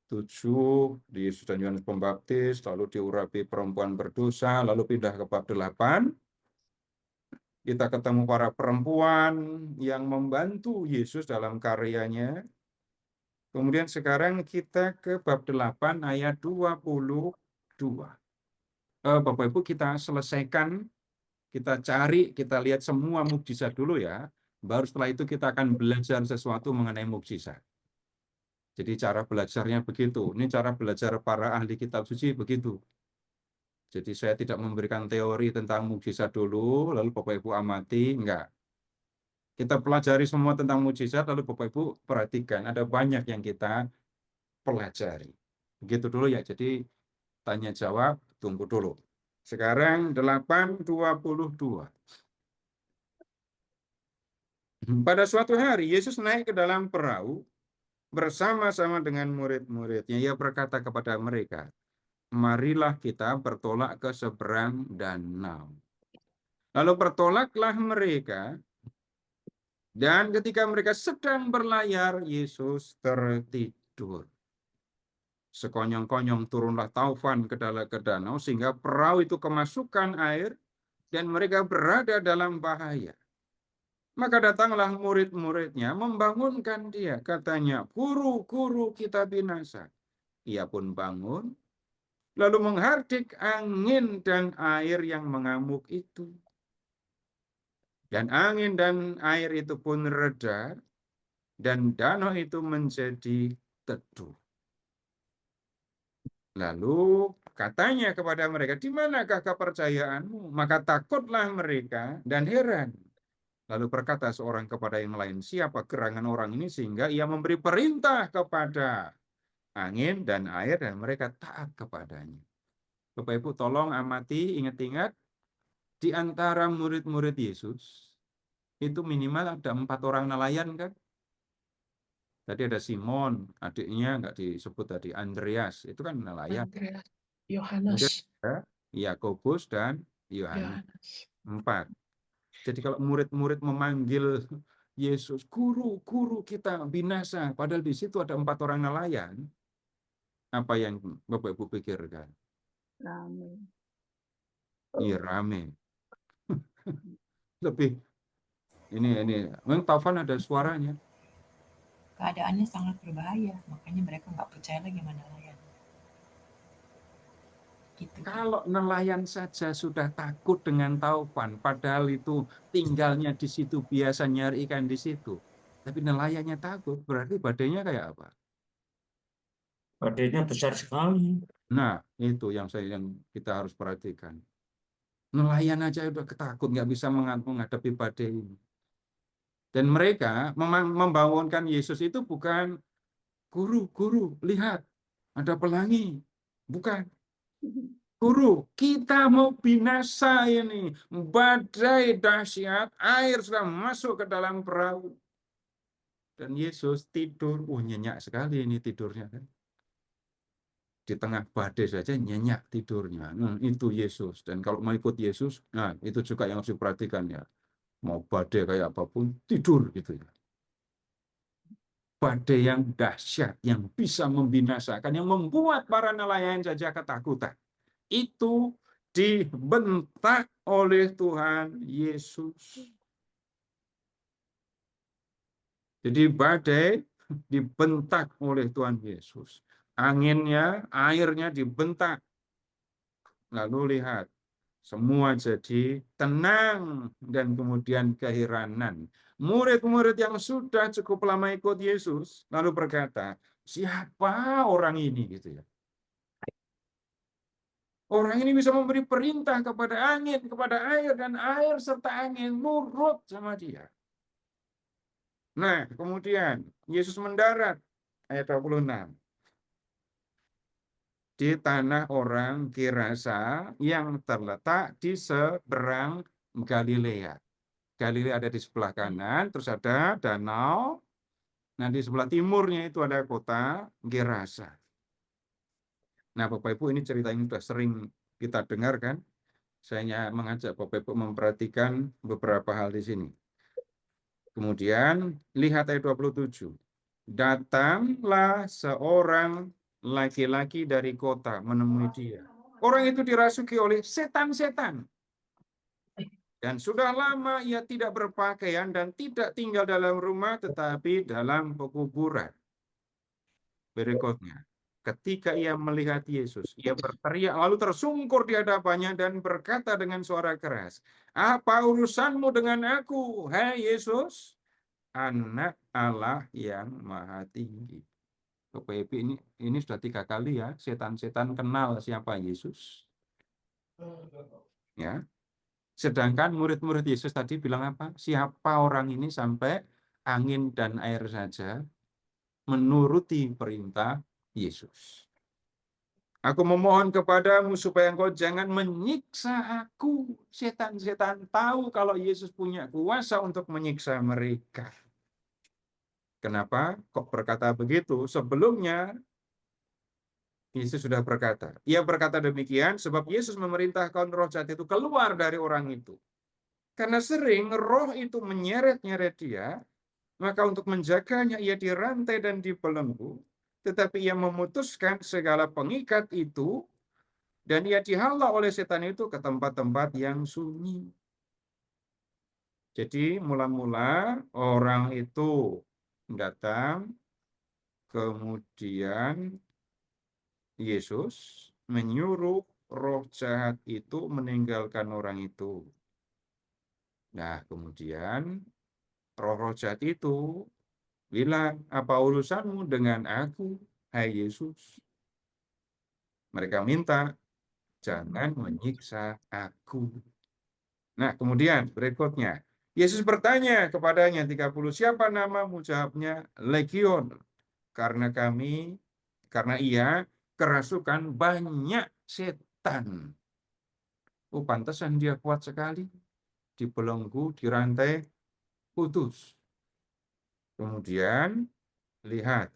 7 di Yesus dan Yohanes Pembaptis, lalu diurapi perempuan berdosa, lalu pindah ke bab 8. Kita ketemu para perempuan yang membantu Yesus dalam karyanya. Kemudian sekarang kita ke bab 8 ayat 22. Bapak Ibu kita selesaikan, kita cari, kita lihat semua mukjizat dulu ya. Baru setelah itu kita akan belajar sesuatu mengenai mukjizat. Jadi cara belajarnya begitu. Ini cara belajar para ahli kitab suci begitu. Jadi saya tidak memberikan teori tentang mukjizat dulu, lalu Bapak Ibu amati, enggak. Kita pelajari semua tentang mukjizat, lalu Bapak Ibu perhatikan, ada banyak yang kita pelajari. Begitu dulu ya, jadi tanya jawab, tunggu dulu. Sekarang 8:22. Pada suatu hari Yesus naik ke dalam perahu bersama-sama dengan murid-muridnya. Ia berkata kepada mereka, marilah kita bertolak ke seberang danau. Lalu bertolaklah mereka, dan ketika mereka sedang berlayar, Yesus tertidur. Sekonyong-konyong turunlah taufan ke danau, sehingga perahu itu kemasukan air, dan mereka berada dalam bahaya. Maka datanglah murid-muridnya membangunkan dia. Katanya, guru, guru, kita binasa. Ia pun bangun, lalu menghardik angin dan air yang mengamuk itu. Dan angin dan air itu pun reda, dan danau itu menjadi teduh. Lalu katanya kepada mereka, di manakah kepercayaanmu? Maka takutlah mereka dan heran. Lalu berkata seorang kepada yang lain, siapa gerangan orang ini sehingga ia memberi perintah kepada angin dan air dan mereka taat kepadanya. Bapak Ibu tolong amati, ingat-ingat, di antara murid-murid Yesus, itu minimal ada 4 orang nelayan kan? Tadi ada Simon, adiknya nggak disebut tadi, Andreas, itu kan nelayan. Andreas, Kemudian Yohanes, ada Yakobus dan Yohanes, 4. Jadi kalau murid-murid memanggil Yesus, guru, guru kita binasa, padahal di situ ada 4 orang nelayan, apa yang Bapak Ibu pikirkan? Amin. Iya, rame. Lebih ini memang Taufan ada suaranya. Keadaannya sangat berbahaya, makanya mereka nggak percaya lagi sama nelayan. Gitu. Kalau nelayan saja sudah takut dengan Taufan, padahal itu tinggalnya di situ, biasa nyari ikan di situ. Tapi nelayannya takut, berarti badainya kayak apa? Badainya besar sekali. Nah, itu yang kita harus perhatikan. Nelayan aja udah ketakut, nggak bisa menghadapi badai ini. Dan mereka membangunkan Yesus itu bukan, guru, guru, lihat, ada pelangi. Bukan. Guru, kita mau binasa ini. Badai dahsyat, air sudah masuk ke dalam perahu. Dan Yesus tidur. Nyenyak sekali ini tidurnya kan. Di tengah badai saja nyenyak tidurnya. Nah, itu Yesus. Dan kalau mau ikut Yesus, nah itu juga yang harus diperhatikan ya. Mau badai kayak apapun, tidur gitu ya. Badai yang dahsyat, yang bisa membinasakan, yang membuat para nelayan saja ketakutan. Itu dibentak oleh Tuhan Yesus. Jadi badai dibentak oleh Tuhan Yesus. Anginnya, airnya dibentak. Lalu lihat, semua jadi tenang dan kemudian keheranan. Murid-murid yang sudah cukup lama ikut Yesus lalu berkata, siapa orang ini gitu ya. Orang ini bisa memberi perintah kepada angin, kepada air, dan air serta angin nurut sama dia. Nah, kemudian Yesus mendarat, ayat 26. Di tanah orang Gerasa yang terletak di seberang Galilea. Galilea ada di sebelah kanan, terus ada danau. Nah, di sebelah timurnya itu ada kota Gerasa. Nah, Bapak Ibu, ini cerita ini sudah sering kita dengar kan? Saya mengajak Bapak Ibu memperhatikan beberapa hal di sini. Kemudian, lihat ayat 27. Datanglah seorang laki-laki dari kota menemui dia. Orang itu dirasuki oleh setan-setan. Dan sudah lama ia tidak berpakaian dan tidak tinggal dalam rumah, tetapi dalam pekuburan. Berikutnya, ketika ia melihat Yesus, ia berteriak lalu tersungkur di hadapannya dan berkata dengan suara keras, apa urusanmu dengan aku, hai Yesus, Anak Allah yang Maha Tinggi. Bapak Ibu, ini sudah 3 kali ya, setan-setan kenal siapa Yesus. Ya. Sedangkan murid-murid Yesus tadi bilang apa? Siapa orang ini sampai angin dan air saja menuruti perintah Yesus. Aku memohon kepadamu supaya engkau jangan menyiksa aku. Setan-setan tahu kalau Yesus punya kuasa untuk menyiksa mereka. Kenapa kok berkata begitu? Sebelumnya Yesus sudah berkata. Ia berkata demikian sebab Yesus memerintahkan roh jahat itu keluar dari orang itu. Karena sering roh itu menyeret-nyeret dia, maka untuk menjaganya ia dirantai dan dibelenggu. Tetapi ia memutuskan segala pengikat itu, dan ia dihalau oleh setan itu ke tempat-tempat yang sunyi. Jadi mula-mula orang itu datang, kemudian Yesus menyuruh roh jahat itu meninggalkan orang itu. Nah, kemudian roh-roh jahat itu bilang, apa urusanmu dengan aku, hai Yesus? Mereka minta, jangan menyiksa aku. Nah, kemudian berikutnya, Yesus bertanya kepadanya 30, siapa namamu? Jawabnya, Legion. Karena ia kerasukan banyak setan. Oh, pantesan dia kuat sekali. Dibelenggu, dirantai, putus. Kemudian, lihat.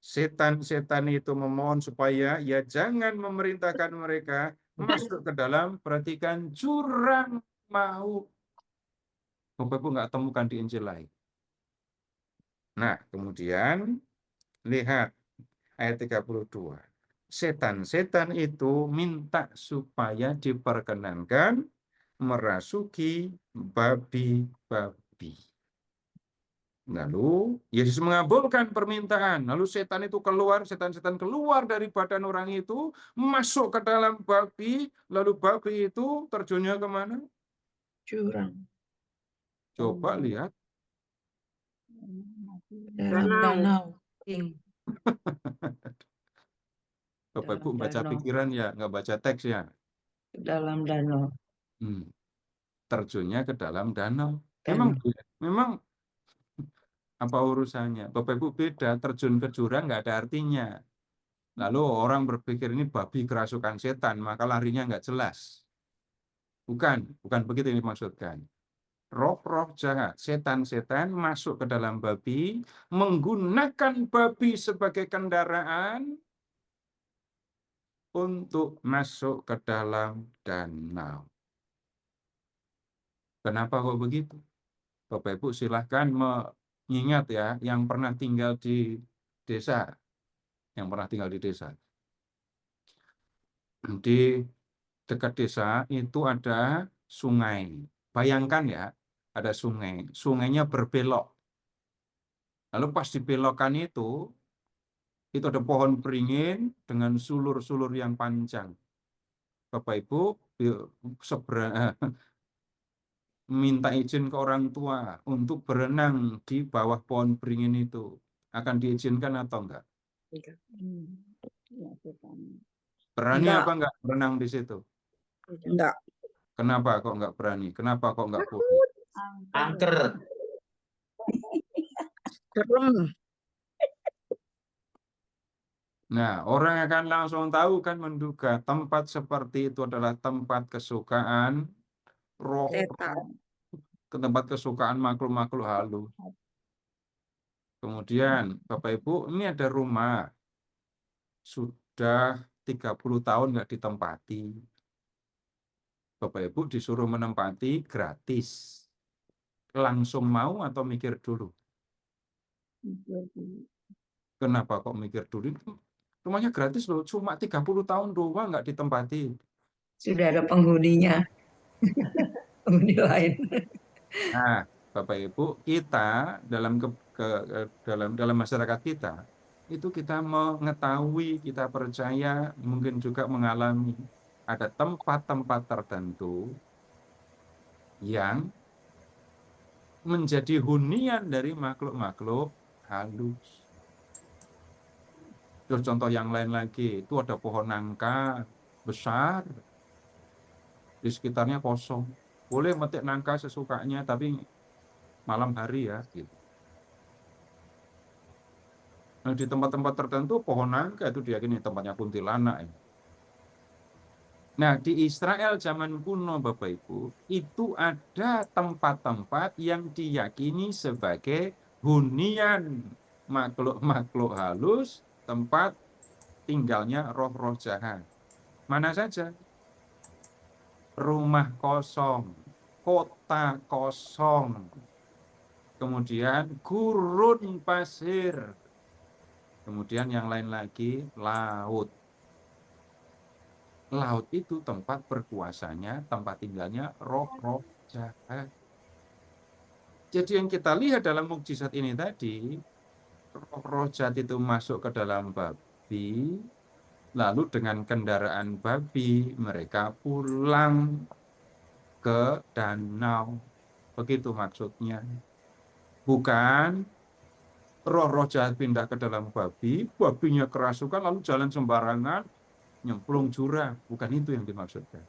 Setan-setan itu memohon supaya ya jangan memerintahkan mereka masuk ke dalam, perhatikan, jurang maut. Bapak Ibu nggak temukan di Injil lain. Nah, kemudian lihat ayat 32. Setan-setan itu minta supaya diperkenankan merasuki babi-babi. Lalu Yesus mengabulkan permintaan. Lalu setan-setan keluar dari badan orang itu, masuk ke dalam babi, lalu babi itu terjunnya kemana? Jurang. Coba lihat. Dalam danau. King. Bapak Ibu Dalam baca danau. pikiran ya, nggak baca teks ya. Dalam danau. Terjunnya ke dalam danau. Danau. Memang apa urusannya? Bapak Ibu beda, terjun ke jurang nggak ada artinya. Lalu orang berpikir ini babi kerasukan setan, maka larinya nggak jelas. Bukan begitu yang dimaksudkan. Roh-roh jahat, setan-setan masuk ke dalam babi, menggunakan babi sebagai kendaraan untuk masuk ke dalam danau. Kenapa kok begitu? Bapak Ibu silahkan mengingat ya, yang pernah tinggal di desa. Yang pernah tinggal di desa. Di dekat desa itu ada sungai. Bayangkan ya, ada sungai. Sungainya berbelok. Lalu pas di belokan itu ada pohon beringin dengan sulur-sulur yang panjang. Bapak Ibu minta izin ke orang tua untuk berenang di bawah pohon beringin itu. Akan diizinkan atau enggak? Berani Enggak. apa enggak berenang di situ? Enggak. Kenapa kok enggak berani? Kenapa kok enggak boleh? Angker. Serem. Nah, orang akan langsung tahu kan, menduga tempat seperti itu adalah tempat kesukaan roh, Setan. ke tempat kesukaan makhluk-makhluk halus. Kemudian, Bapak Ibu, ini ada rumah. Sudah 30 tahun nggak ditempati. Bapak Ibu disuruh menempati gratis. Langsung mau atau mikir dulu? Kenapa kok mikir dulu? Rumahnya gratis loh, cuma 30 tahun doang nggak ditempati. Sudah ada penghuninya. Penghuni lain. Nah, Bapak Ibu, kita dalam masyarakat kita itu kita mengetahui, kita percaya, mungkin juga mengalami ada tempat-tempat tertentu yang menjadi hunian dari makhluk-makhluk halus. Terus contoh yang lain lagi, itu ada pohon nangka besar, di sekitarnya kosong. Boleh metik nangka sesukanya, tapi malam hari ya. Gitu. Nah, di tempat-tempat tertentu pohon nangka itu diyakini tempatnya kuntilanak. Ya. Nah, di Israel zaman kuno, Bapak Ibu, itu ada tempat-tempat yang diyakini sebagai hunian makhluk-makhluk halus, tempat tinggalnya roh-roh jahat. Mana saja? Rumah kosong, kota kosong, kemudian gurun pasir, kemudian yang lain lagi laut. Laut itu tempat berkuasanya, tempat tinggalnya roh-roh jahat. Jadi yang kita lihat dalam mukjizat ini tadi, roh-roh jahat itu masuk ke dalam babi, lalu dengan kendaraan babi mereka pulang ke danau. Begitu maksudnya. Bukan roh-roh jahat pindah ke dalam babi, babinya kerasukan lalu jalan sembarangan, nyemplung jurang. Bukan itu yang dimaksudkan.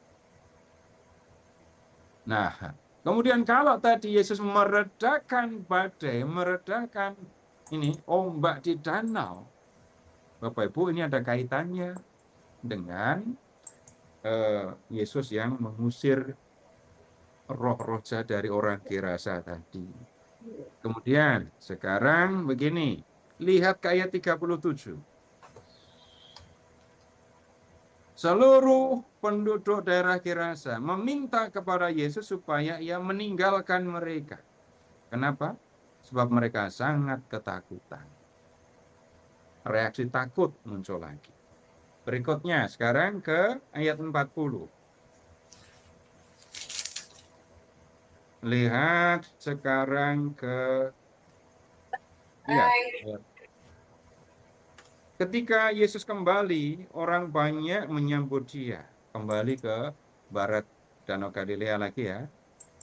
Nah, kemudian kalau tadi Yesus meredakan badai, meredakan ini ombak di danau, Bapak Ibu, ini ada kaitannya dengan Yesus yang mengusir roh-roh jahat dari orang Gerasa tadi. Kemudian sekarang begini, lihat ke ayat 37. Seluruh penduduk daerah Gerasa meminta kepada Yesus supaya ia meninggalkan mereka. Kenapa? Sebab mereka sangat ketakutan. Reaksi takut muncul lagi. Berikutnya, sekarang ke ayat 40. Lihat sekarang ke... Ya, ketika Yesus kembali, orang banyak menyambut dia. Kembali ke barat Danau Galilea lagi ya.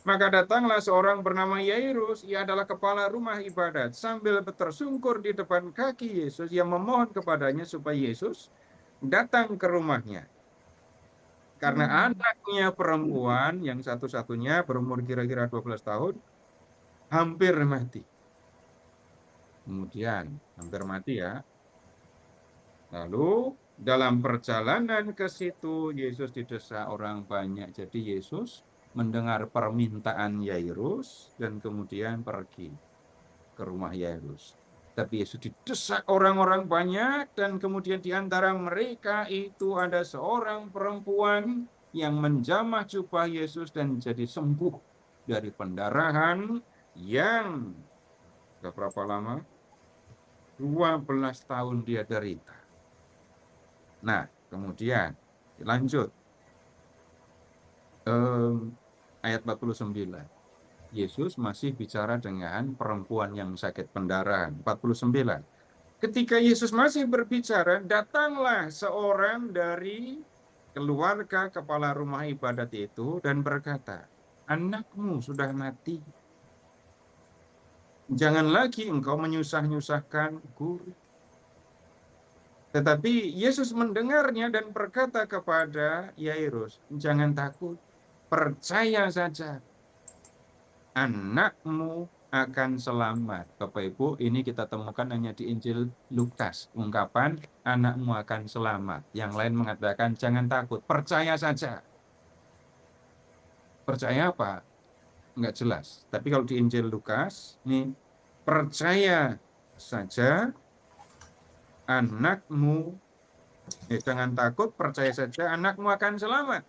Maka datanglah seorang bernama Yairus, ia adalah kepala rumah ibadat, sambil tersungkur di depan kaki Yesus yang memohon kepadanya supaya Yesus datang ke rumahnya. Karena anaknya perempuan yang satu-satunya berumur kira-kira 12 tahun, hampir mati. Kemudian, hampir mati ya. Lalu dalam perjalanan ke situ, Yesus didesak orang banyak. Jadi Yesus mendengar permintaan Yairus dan kemudian pergi ke rumah Yairus. Tapi Yesus didesak orang-orang banyak dan kemudian di antara mereka itu ada seorang perempuan yang menjamah jubah Yesus dan jadi sembuh dari pendarahan yang berapa lama? 12 tahun dia derita. Nah, kemudian lanjut ayat 49. Yesus masih bicara dengan perempuan yang sakit pendarahan. 49. Ketika Yesus masih berbicara, datanglah seorang dari keluarga kepala rumah ibadat itu dan berkata, anakmu sudah mati. Jangan lagi engkau menyusah-nyusahkan guru. Tetapi Yesus mendengarnya dan berkata kepada Yairus, jangan takut, percaya saja, anakmu akan selamat. Bapak Ibu, ini kita temukan hanya di Injil Lukas. Ungkapan anakmu akan selamat. Yang lain mengatakan jangan takut, percaya saja. Percaya apa? Enggak jelas. Tapi kalau di Injil Lukas, ini percaya saja anakmu, jangan takut, percaya saja anakmu akan selamat.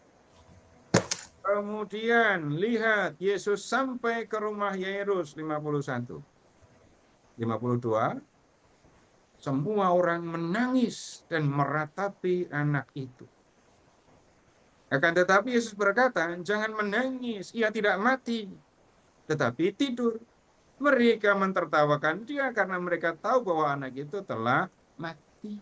Kemudian lihat Yesus sampai ke rumah Yairus 51. 52. Semua orang menangis dan meratapi anak itu. Akan tetapi Yesus berkata, jangan menangis, ia tidak mati, tetapi tidur. Mereka mentertawakan dia karena mereka tahu bahwa anak itu telah mati.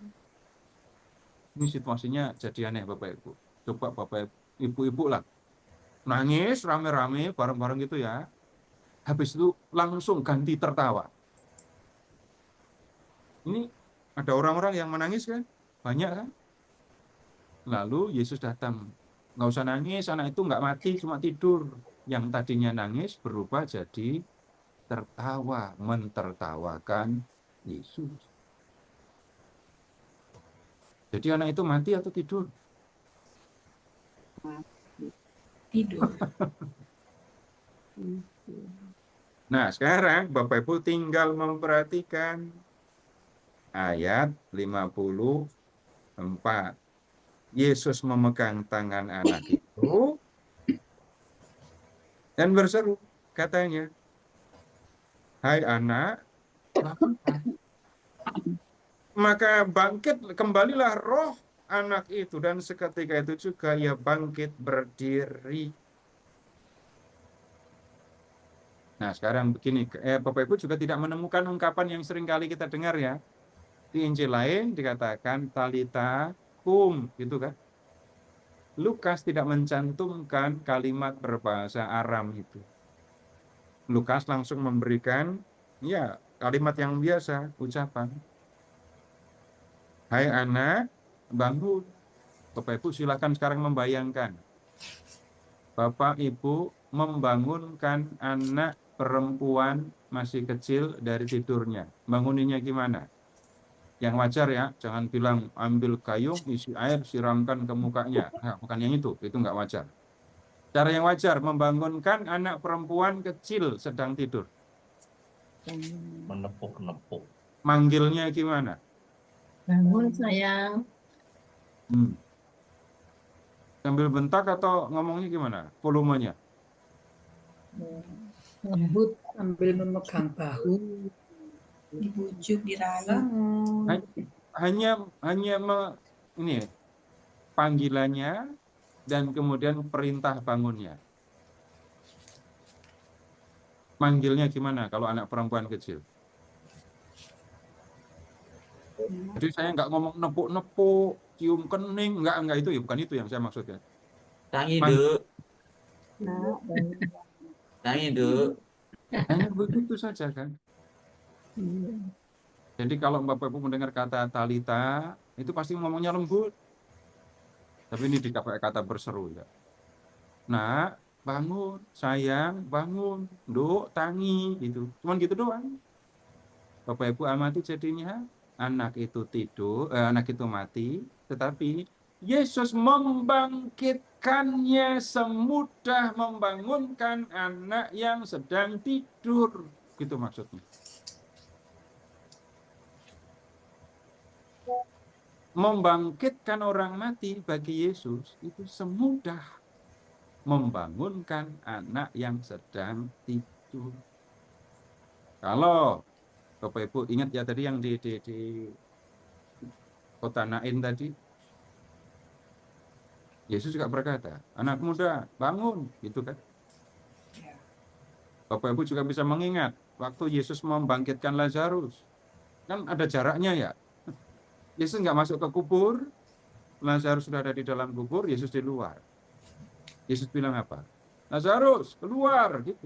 Ini situasinya jadi aneh Bapak Ibu. Coba Bapak Ibu lah. Nangis rame-rame bareng-bareng gitu ya. Habis itu langsung ganti tertawa. Ini ada orang-orang yang menangis kan? Banyak kan? Lalu Yesus datang. Nggak usah nangis, anak itu nggak mati, cuma tidur. Yang tadinya nangis berubah jadi tertawa, mentertawakan Yesus. Jadi anak itu mati atau tidur? Tidur. Nah, sekarang Bapak Ibu tinggal memperhatikan ayat 54. Yesus memegang tangan anak itu dan berseru, katanya, "Hai anak, bangunlah." Maka bangkit kembalilah roh anak itu, dan seketika itu juga ia bangkit berdiri. Nah, sekarang begini, Bapak Ibu juga tidak menemukan ungkapan yang sering kali kita dengar ya. Di Injil lain dikatakan talita kum, gitu kan. Lukas tidak mencantumkan kalimat berbahasa Aram itu. Lukas langsung memberikan ya kalimat yang biasa, ucapan. Hai anak, bangun. Bapak Ibu silakan sekarang membayangkan. Bapak Ibu membangunkan anak perempuan masih kecil dari tidurnya. Banguninnya gimana? Yang wajar ya, jangan bilang ambil gayung, isi air, siramkan ke mukanya. Nah, bukan yang itu nggak wajar. Cara yang wajar, membangunkan anak perempuan kecil sedang tidur. Menepuk-nepuk. Manggilnya gimana? Bangun sayang. Sambil bentak atau ngomongnya gimana? Volumenya? Lembut sambil memegang bahu. Dibujuk, dirayu. Bangun. Hanya ini panggilannya dan kemudian perintah bangunnya. Manggilnya gimana kalau anak perempuan kecil? Jadi saya nggak ngomong nepuk-nepuk, cium kening, nggak itu ya, bukan itu yang saya maksudnya. Tangi Man- dek, tangi dek. Hanya begitu saja kan. Jadi kalau Bapak Ibu mendengar kata talita, itu pasti ngomongnya lembut. Tapi ini dipakai kata berseru ya. Nah, bangun, sayang, bangun, Nduk, tangi, gitu. Cuman gitu doang. Bapak Ibu amati jadinya anak itu tidur, anak itu mati, tetapi Yesus membangkitkannya semudah membangunkan anak yang sedang tidur. Gitu maksudnya. Membangkitkan orang mati bagi Yesus itu semudah membangunkan anak yang sedang tidur. Kalau Bapak Ibu ingat ya tadi yang di kota Nain tadi, Yesus juga berkata, anak muda bangun, gitu kan. Bapak Ibu juga bisa mengingat waktu Yesus membangkitkan Lazarus, kan ada jaraknya ya. Yesus nggak masuk ke kubur, Lazarus sudah ada di dalam kubur, Yesus di luar. Yesus bilang apa? Lazarus keluar, gitu.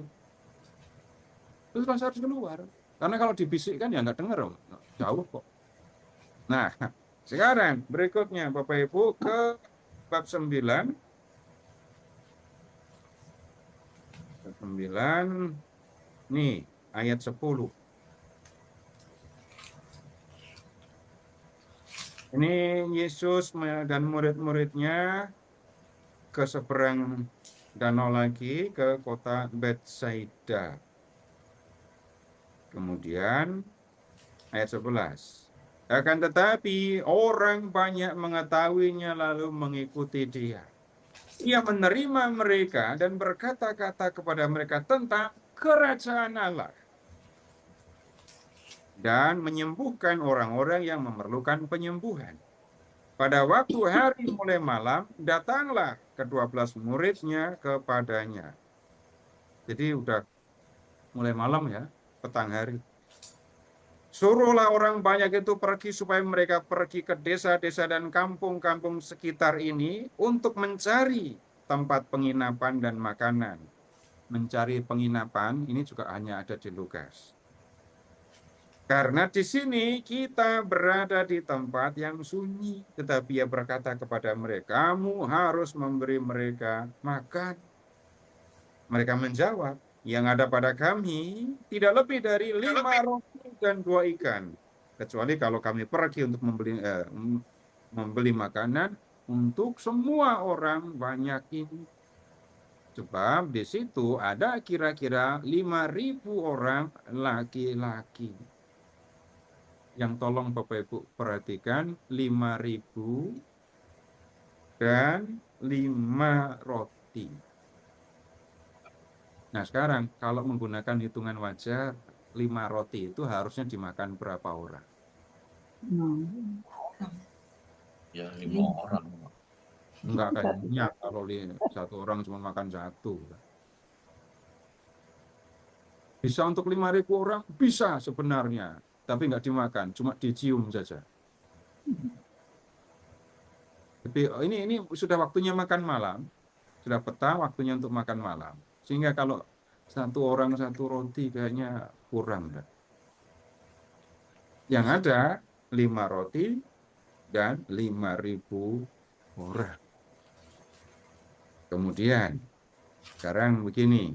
Terus Lazarus keluar, karena kalau dibisikkan ya nggak dengar, jauh kok. Nah, sekarang berikutnya Bapak Ibu ke bab 9. Bab 9, nih ayat 10. Ini Yesus dan murid-muridnya ke seberang danau lagi, ke kota Betsaida. Kemudian ayat 11. Akan tetapi orang banyak mengetahuinya lalu mengikuti dia. Ia menerima mereka dan berkata-kata kepada mereka tentang kerajaan Allah. Dan menyembuhkan orang-orang yang memerlukan penyembuhan. Pada waktu hari mulai malam, datanglah ke-12 muridnya kepadanya. Jadi udah mulai malam ya, petang hari. Suruhlah orang banyak itu pergi supaya mereka pergi ke desa-desa dan kampung-kampung sekitar ini untuk mencari tempat penginapan dan makanan. Mencari penginapan ini juga hanya ada di Lukas. Karena di sini kita berada di tempat yang sunyi. Tetapi ia berkata kepada mereka, kamu harus memberi mereka makan. Mereka menjawab, yang ada pada kami tidak lebih dari 5 roti dan 2 ikan. Kecuali kalau kami pergi untuk membeli makanan untuk semua orang banyak ini. Sebab di situ ada kira-kira 5.000 orang laki-laki. Yang tolong Bapak Ibu perhatikan, 5.000 dan 5 roti. Nah sekarang kalau menggunakan hitungan wajar, 5 roti itu harusnya dimakan berapa orang? Ya 5 orang. Enggak kayaknya kalau satu orang cuma makan satu. Bisa untuk 5.000 orang? Bisa sebenarnya. Tapi nggak dimakan, cuma dicium saja. Tapi ini sudah waktunya makan malam. Sudah peta waktunya untuk makan malam. Sehingga kalau satu orang satu roti kayaknya kurang. Yang ada 5 roti dan 5.000 orang. Kemudian, sekarang begini.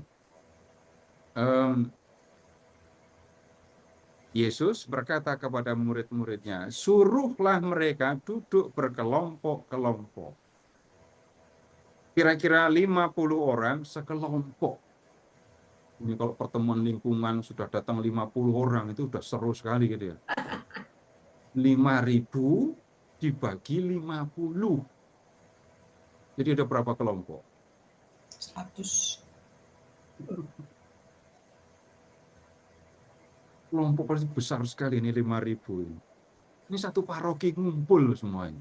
Yesus berkata kepada murid-muridnya, suruhlah mereka duduk berkelompok-kelompok. Kira-kira 50 orang sekelompok. Ini kalau pertemuan lingkungan sudah datang 50 orang, itu sudah seru sekali gitu ya. 5.000 dibagi 50. Jadi ada berapa kelompok? 100. Kelompok pasti besar sekali ini 5.000 ini. Ini satu paroki ngumpul semuanya.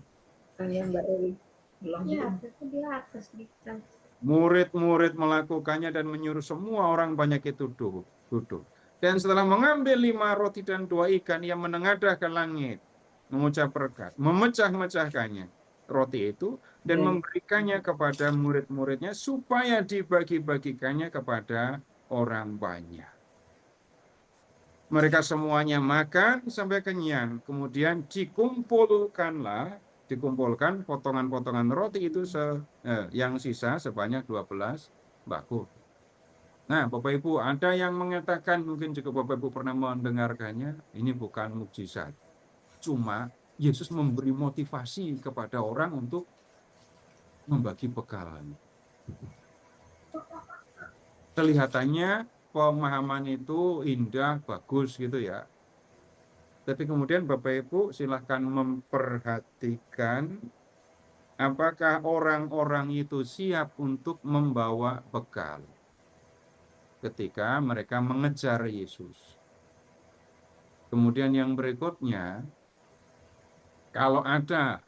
Yang Mbak Eli bilang Ya, gitu. itu di atas di atas. Murid-murid melakukannya dan menyuruh semua orang banyak itu duduk. Dan setelah mengambil 5 roti dan 2 ikan, ia menengadah ke langit, mengucap berkat, memecah-mecahkannya roti itu dan memberikannya kepada murid-muridnya supaya dibagi-bagikannya kepada orang banyak. Mereka semuanya makan sampai kenyang, kemudian dikumpulkan potongan-potongan roti itu yang sisa sebanyak 12 bakul. Nah, Bapak Ibu, ada yang mengatakan, mungkin juga Bapak Ibu pernah mendengarkannya, ini bukan mukjizat. Cuma Yesus memberi motivasi kepada orang untuk membagi bekal. Kelihatannya pemahaman itu indah, bagus gitu ya. Tapi kemudian Bapak Ibu silahkan memperhatikan apakah orang-orang itu siap untuk membawa bekal ketika mereka mengejar Yesus. Kemudian yang berikutnya, kalau ada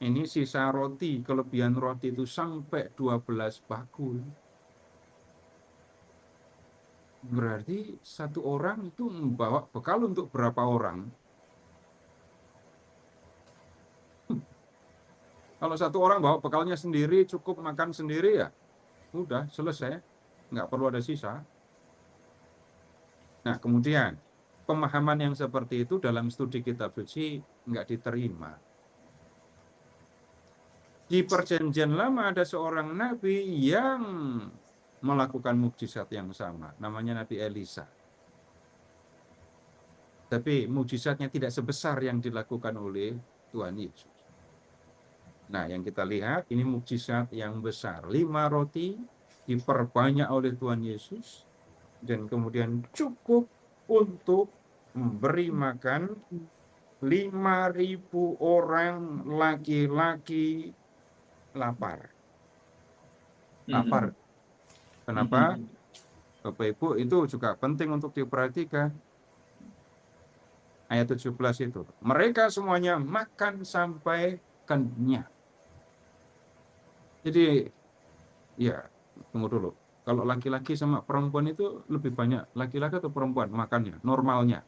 ini sisa roti, kelebihan roti itu sampai 12 bakul. Berarti satu orang itu membawa bekal untuk berapa orang? Kalau satu orang bawa bekalnya sendiri, cukup makan sendiri ya, udah selesai, nggak perlu ada sisa. Nah, kemudian pemahaman yang seperti itu dalam studi kitab suci nggak diterima. Di Perjanjian Lama ada seorang nabi yang melakukan mukjizat yang sama, namanya Nabi Elisa. Tapi mukjizatnya tidak sebesar yang dilakukan oleh Tuhan Yesus. Nah, yang kita lihat ini mukjizat yang besar. 5 roti diperbanyak oleh Tuhan Yesus dan kemudian cukup untuk memberi makan 5.000 orang laki-laki lapar. Lapar. Kenapa? Bapak Ibu, itu juga penting untuk diperhatikan. Ayat 17 itu. Mereka semuanya makan sampai kenyang. Jadi, ya, tunggu dulu. Kalau laki-laki sama perempuan itu lebih banyak laki-laki atau perempuan makannya, normalnya.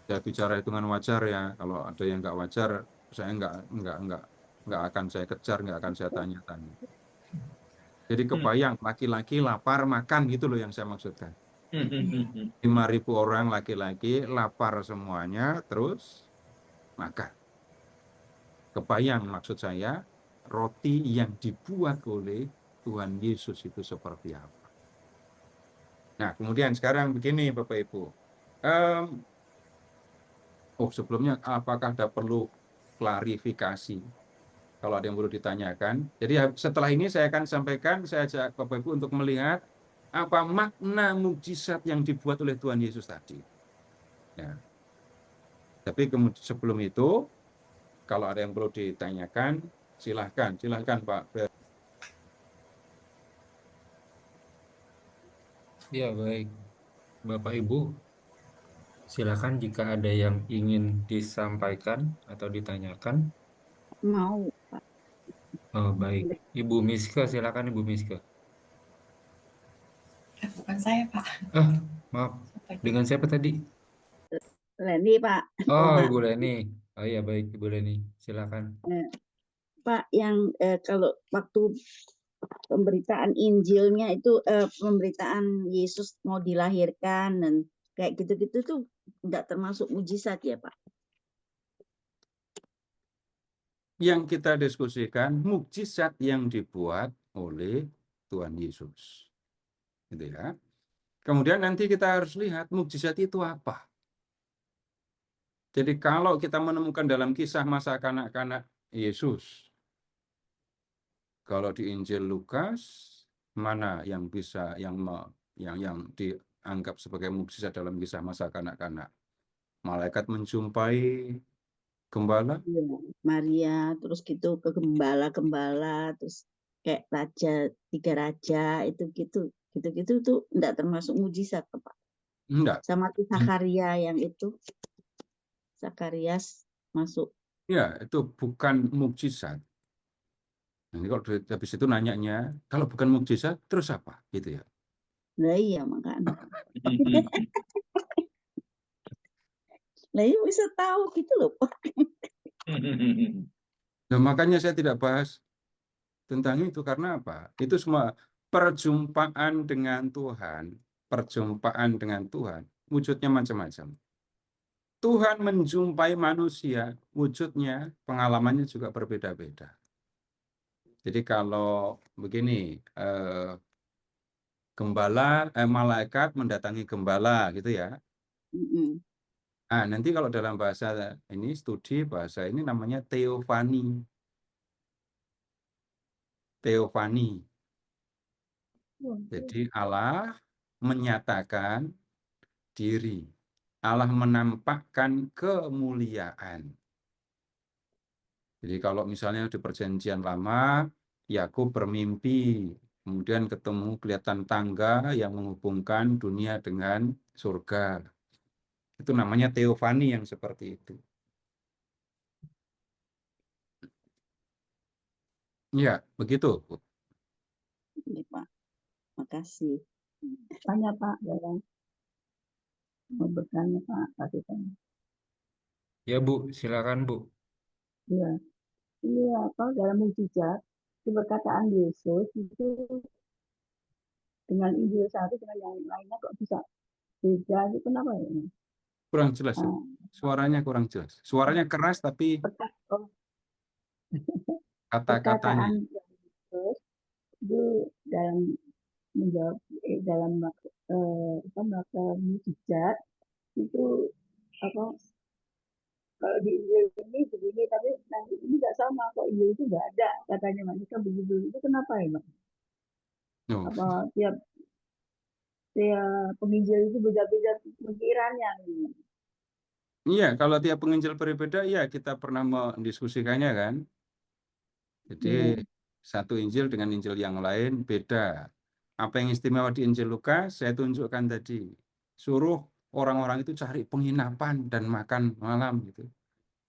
Ya bicara hitungan wajar ya. Kalau ada yang nggak wajar, saya nggak akan saya kejar, nggak akan saya tanya-tanya. Jadi kebayang laki-laki lapar makan gitu loh yang saya maksudkan. 5.000 orang laki-laki lapar semuanya, terus makan. Kebayang maksud saya, roti yang dibuat oleh Tuhan Yesus itu seperti apa. Nah, kemudian sekarang begini Bapak Ibu. Oh, sebelumnya apakah ada perlu klarifikasi? Kalau ada yang perlu ditanyakan. Jadi setelah ini saya akan sampaikan, saya ajak Bapak Ibu untuk melihat apa makna mukjizat yang dibuat oleh Tuhan Yesus tadi. Ya. Tapi kemudian sebelum itu, kalau ada yang perlu ditanyakan, silahkan Pak. Ya, baik. Bapak Ibu, silakan jika ada yang ingin disampaikan atau ditanyakan. Mau, Pak. Oh, baik. Ibu Miska, silakan Ibu Miska. Bukan saya, Pak. Ah, maaf. Siapa itu? Dengan siapa tadi? Leni, Pak. Oh, Pak. Ibu Leni. Oh iya, baik Ibu Leni. Silakan. Pak, yang kalau waktu pemberitaan Injilnya itu pemberitaan Yesus mau dilahirkan dan kayak gitu-gitu tuh nggak termasuk mujizat ya, Pak? Yang kita diskusikan mukjizat yang dibuat oleh Tuhan Yesus. Gitu ya. Kemudian nanti kita harus lihat mukjizat itu apa. Jadi kalau kita menemukan dalam kisah masa kanak-kanak Yesus, kalau di Injil Lukas, mana yang bisa yang dianggap sebagai mukjizat dalam kisah masa kanak-kanak? Malaikat menjumpai gembala? Iya, Maria, terus gitu ke gembala-gembala, terus kayak tiga raja itu gitu tuh enggak termasuk mujizat, Pak. Enggak. Sama tuh Zakaria yang itu, Zakarias masuk. Ya, itu bukan mukjizat. Nanti kalau habis itu nanyanya, kalau bukan mukjizat, terus apa? Gitu ya. Nah iya makanya. Nah ini bisa tahu gitu loh, Pak. Nah, makanya saya tidak bahas tentang itu karena apa? Itu semua perjumpaan dengan Tuhan. Perjumpaan dengan Tuhan, wujudnya macam-macam. Tuhan menjumpai manusia, wujudnya, pengalamannya juga berbeda-beda. Jadi kalau begini, malaikat mendatangi gembala gitu ya. Ah, nanti kalau dalam bahasa ini studi bahasa ini namanya teofani. Teofani. Jadi Allah menyatakan diri. Allah menampakkan kemuliaan. Jadi kalau misalnya di perjanjian lama, Yakub bermimpi, kemudian ketemu kelihatan tangga yang menghubungkan dunia dengan surga. Itu namanya teofani yang seperti itu. Ya, begitu. Ini Pak, makasih. Tanya Pak, mau bertanya Pak, kasih tanya. Ya Bu, silakan Bu. Iya, iya apa dalam mujizat perkataan Yesus itu dengan Injil satu dengan yang lainnya kok bisa beda itu kenapa ya? Kurang jelas. Suaranya kurang jelas. Suaranya keras tapi kata-katanya. Perkataan Yesus itu dalam menjawab dalam melakukan mujizat itu apa kalau di Injil ini begini tapi nanti ini nggak sama kok Injil itu nggak ada katanya mereka begitu itu kenapa ya Pak? No. Apa tiap penginjil itu beda-beda pemikirannya. Iya, kalau tiap penginjil berbeda, ya kita pernah mendiskusikannya kan. Jadi satu Injil dengan Injil yang lain beda. Apa yang istimewa di Injil Lukas, saya tunjukkan tadi. Suruh orang-orang itu cari penginapan dan makan malam gitu.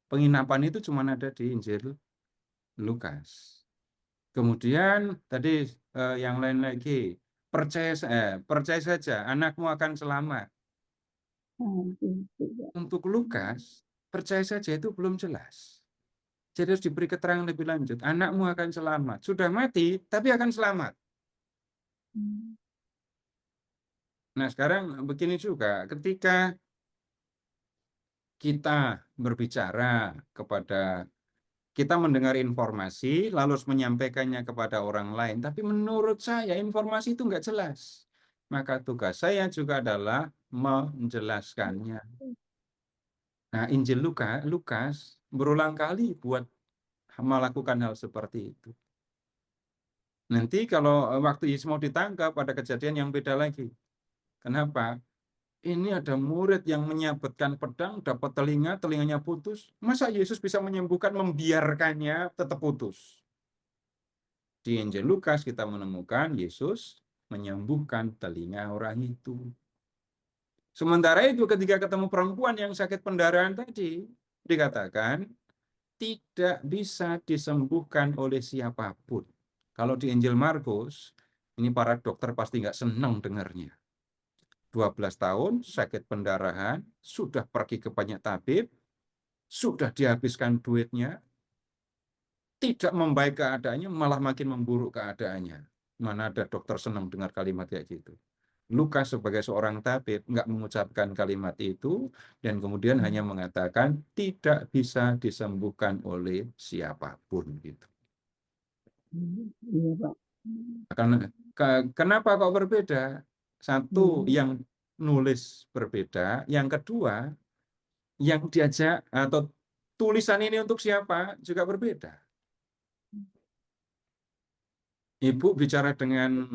Penginapan itu cuma ada di Injil Lukas. Kemudian tadi yang lain lagi, percaya saja anakmu akan selamat. Untuk Lukas, percaya saja itu belum jelas. Jadi harus diberi keterangan lebih lanjut. Anakmu akan selamat. Sudah mati, tapi akan selamat. Nah, sekarang begini juga. Ketika kita berbicara kita mendengar informasi, lalu menyampaikannya kepada orang lain. Tapi menurut saya, informasi itu nggak jelas. Maka tugas saya juga adalah menjelaskannya. Nah, Injil Lukas berulang kali buat melakukan hal seperti itu. Nanti kalau waktu Yesus mau ditangkap, ada kejadian yang beda lagi. Kenapa? Ini ada murid yang menyabetkan pedang, dapat telinganya putus. Masa Yesus bisa menyembuhkan, membiarkannya tetap putus? Di Injil Lukas kita menemukan Yesus menyembuhkan telinga orang itu. Sementara itu ketika ketemu perempuan yang sakit pendarahan tadi, dikatakan tidak bisa disembuhkan oleh siapapun. Kalau di Injil Markus, ini para dokter pasti nggak senang dengarnya. 12 tahun, sakit pendarahan, sudah pergi ke banyak tabib, sudah dihabiskan duitnya, tidak membaik keadaannya, malah makin memburuk keadaannya. Mana ada dokter senang dengar kalimat kayak gitu. Lukas sebagai seorang tabib nggak mengucapkan kalimat itu, dan kemudian hanya mengatakan tidak bisa disembuhkan oleh siapapun gitu. Iya, Pak. Kenapa kok berbeda? Satu, yang nulis berbeda. Yang kedua, yang diajak atau tulisan ini untuk siapa juga berbeda. Ibu bicara dengan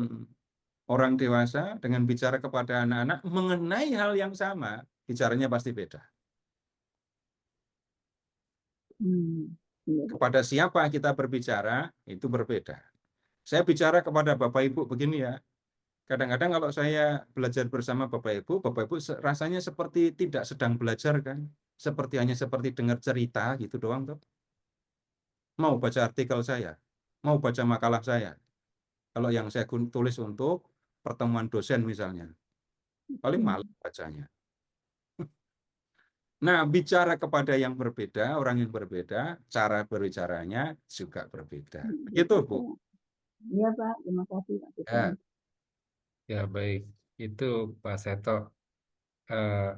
orang dewasa, dengan bicara kepada anak-anak mengenai hal yang sama, bicaranya pasti beda. Iya, Pak. Kepada siapa kita berbicara, itu berbeda. Saya bicara kepada Bapak Ibu begini ya, kadang-kadang kalau saya belajar bersama Bapak Ibu rasanya seperti tidak sedang belajar kan, hanya seperti dengar cerita gitu doang tuh. Mau baca artikel saya, mau baca makalah saya, kalau yang saya tulis untuk pertemuan dosen misalnya, paling malas bacanya. Nah, bicara kepada yang berbeda, orang yang berbeda, cara berbicaranya juga berbeda. Begitu, Bu. Iya, Pak. Terima kasih, Pak Ya. Tuhan. Ya baik, itu Pak Seto. Eh,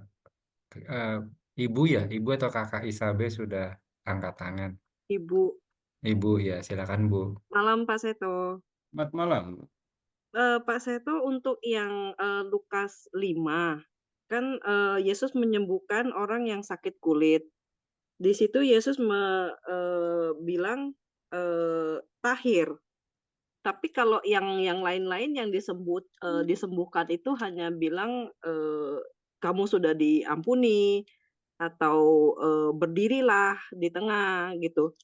eh, Ibu ya, Ibu atau Kakak Isabe sudah angkat tangan. Ibu. Ibu ya, silakan Bu. Malam Pak Seto. Selamat malam. Pak Seto, untuk yang Lukas 5, kan Yesus menyembuhkan orang yang sakit kulit. Di situ Yesus bilang tahir. Tapi kalau yang lain-lain yang disembuhkan itu hanya bilang kamu sudah diampuni atau berdirilah di tengah gitu.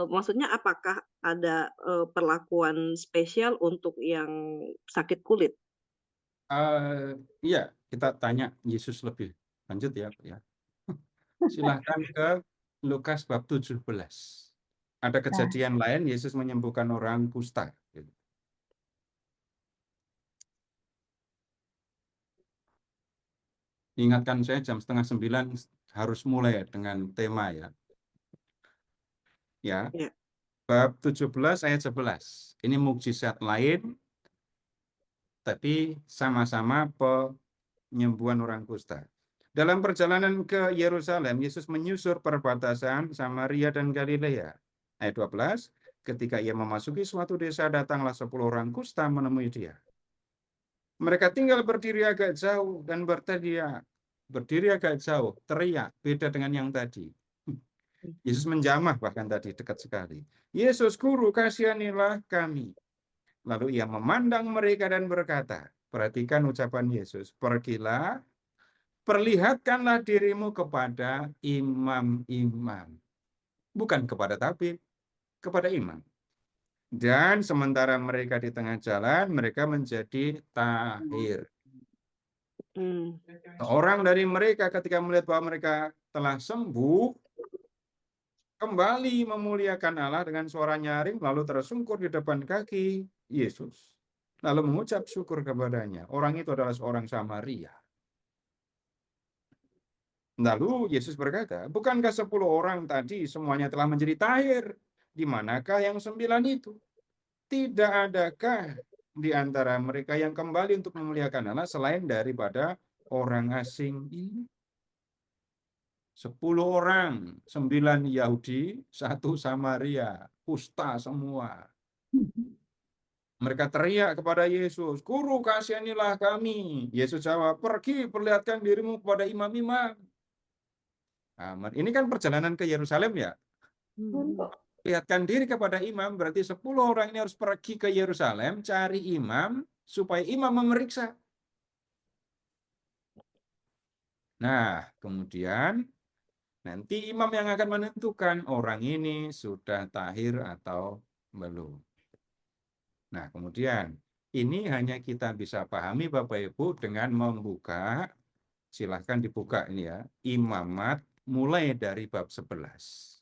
Maksudnya apakah ada perlakuan spesial untuk yang sakit kulit? Iya, kita tanya Yesus lebih lanjut ya, Pak ya. Silahkan ke Lukas bab 17. Ada kejadian lain, Yesus menyembuhkan orang kusta. Gitu. Ingatkan saya jam 8:30 harus mulai dengan tema ya. Ya. Ya. Bab 17 ayat 11. Ini mukjizat lain, tapi sama-sama penyembuhan orang kusta. Dalam perjalanan ke Yerusalem, Yesus menyusur perbatasan Samaria dan Galilea. Ayat 12, ketika ia memasuki suatu desa, datanglah 10 orang kusta menemui dia. Mereka tinggal berdiri agak jauh dan berteriak. Berdiri agak jauh, teriak, beda dengan yang tadi. Yesus menjamah bahkan tadi, dekat sekali. Yesus, Guru, kasihanilah kami. Lalu ia memandang mereka dan berkata, perhatikan ucapan Yesus, pergilah, perlihatkanlah dirimu kepada imam-imam. Bukan kepada tabib, kepada imam. Dan sementara mereka di tengah jalan, mereka menjadi tahir. Orang dari mereka ketika melihat bahwa mereka telah sembuh, kembali memuliakan Allah dengan suara nyaring, lalu tersungkur di depan kaki Yesus. Lalu mengucap syukur kepadanya. Orang itu adalah seorang Samaria. Lalu Yesus berkata, bukankah 10 orang tadi semuanya telah menjadi tahir? Di manakah yang 9 itu? Tidak adakah di antara mereka yang kembali untuk memuliakan Allah selain daripada orang asing ini? 10 orang, 9 Yahudi, 1 Samaria, kusta semua. Mereka teriak kepada Yesus, Guru, kasihanilah kami. Yesus jawab, pergi perlihatkan dirimu kepada imam-imam. Ini kan perjalanan ke Yerusalem ya. Lihatkan diri kepada imam, berarti 10 orang ini harus pergi ke Yerusalem, cari imam, supaya imam memeriksa. Nah, kemudian nanti imam yang akan menentukan orang ini sudah tahir atau belum. Nah, kemudian ini hanya kita bisa pahami Bapak Ibu dengan membuka, silahkan dibuka ini ya, Imamat mulai dari bab 11.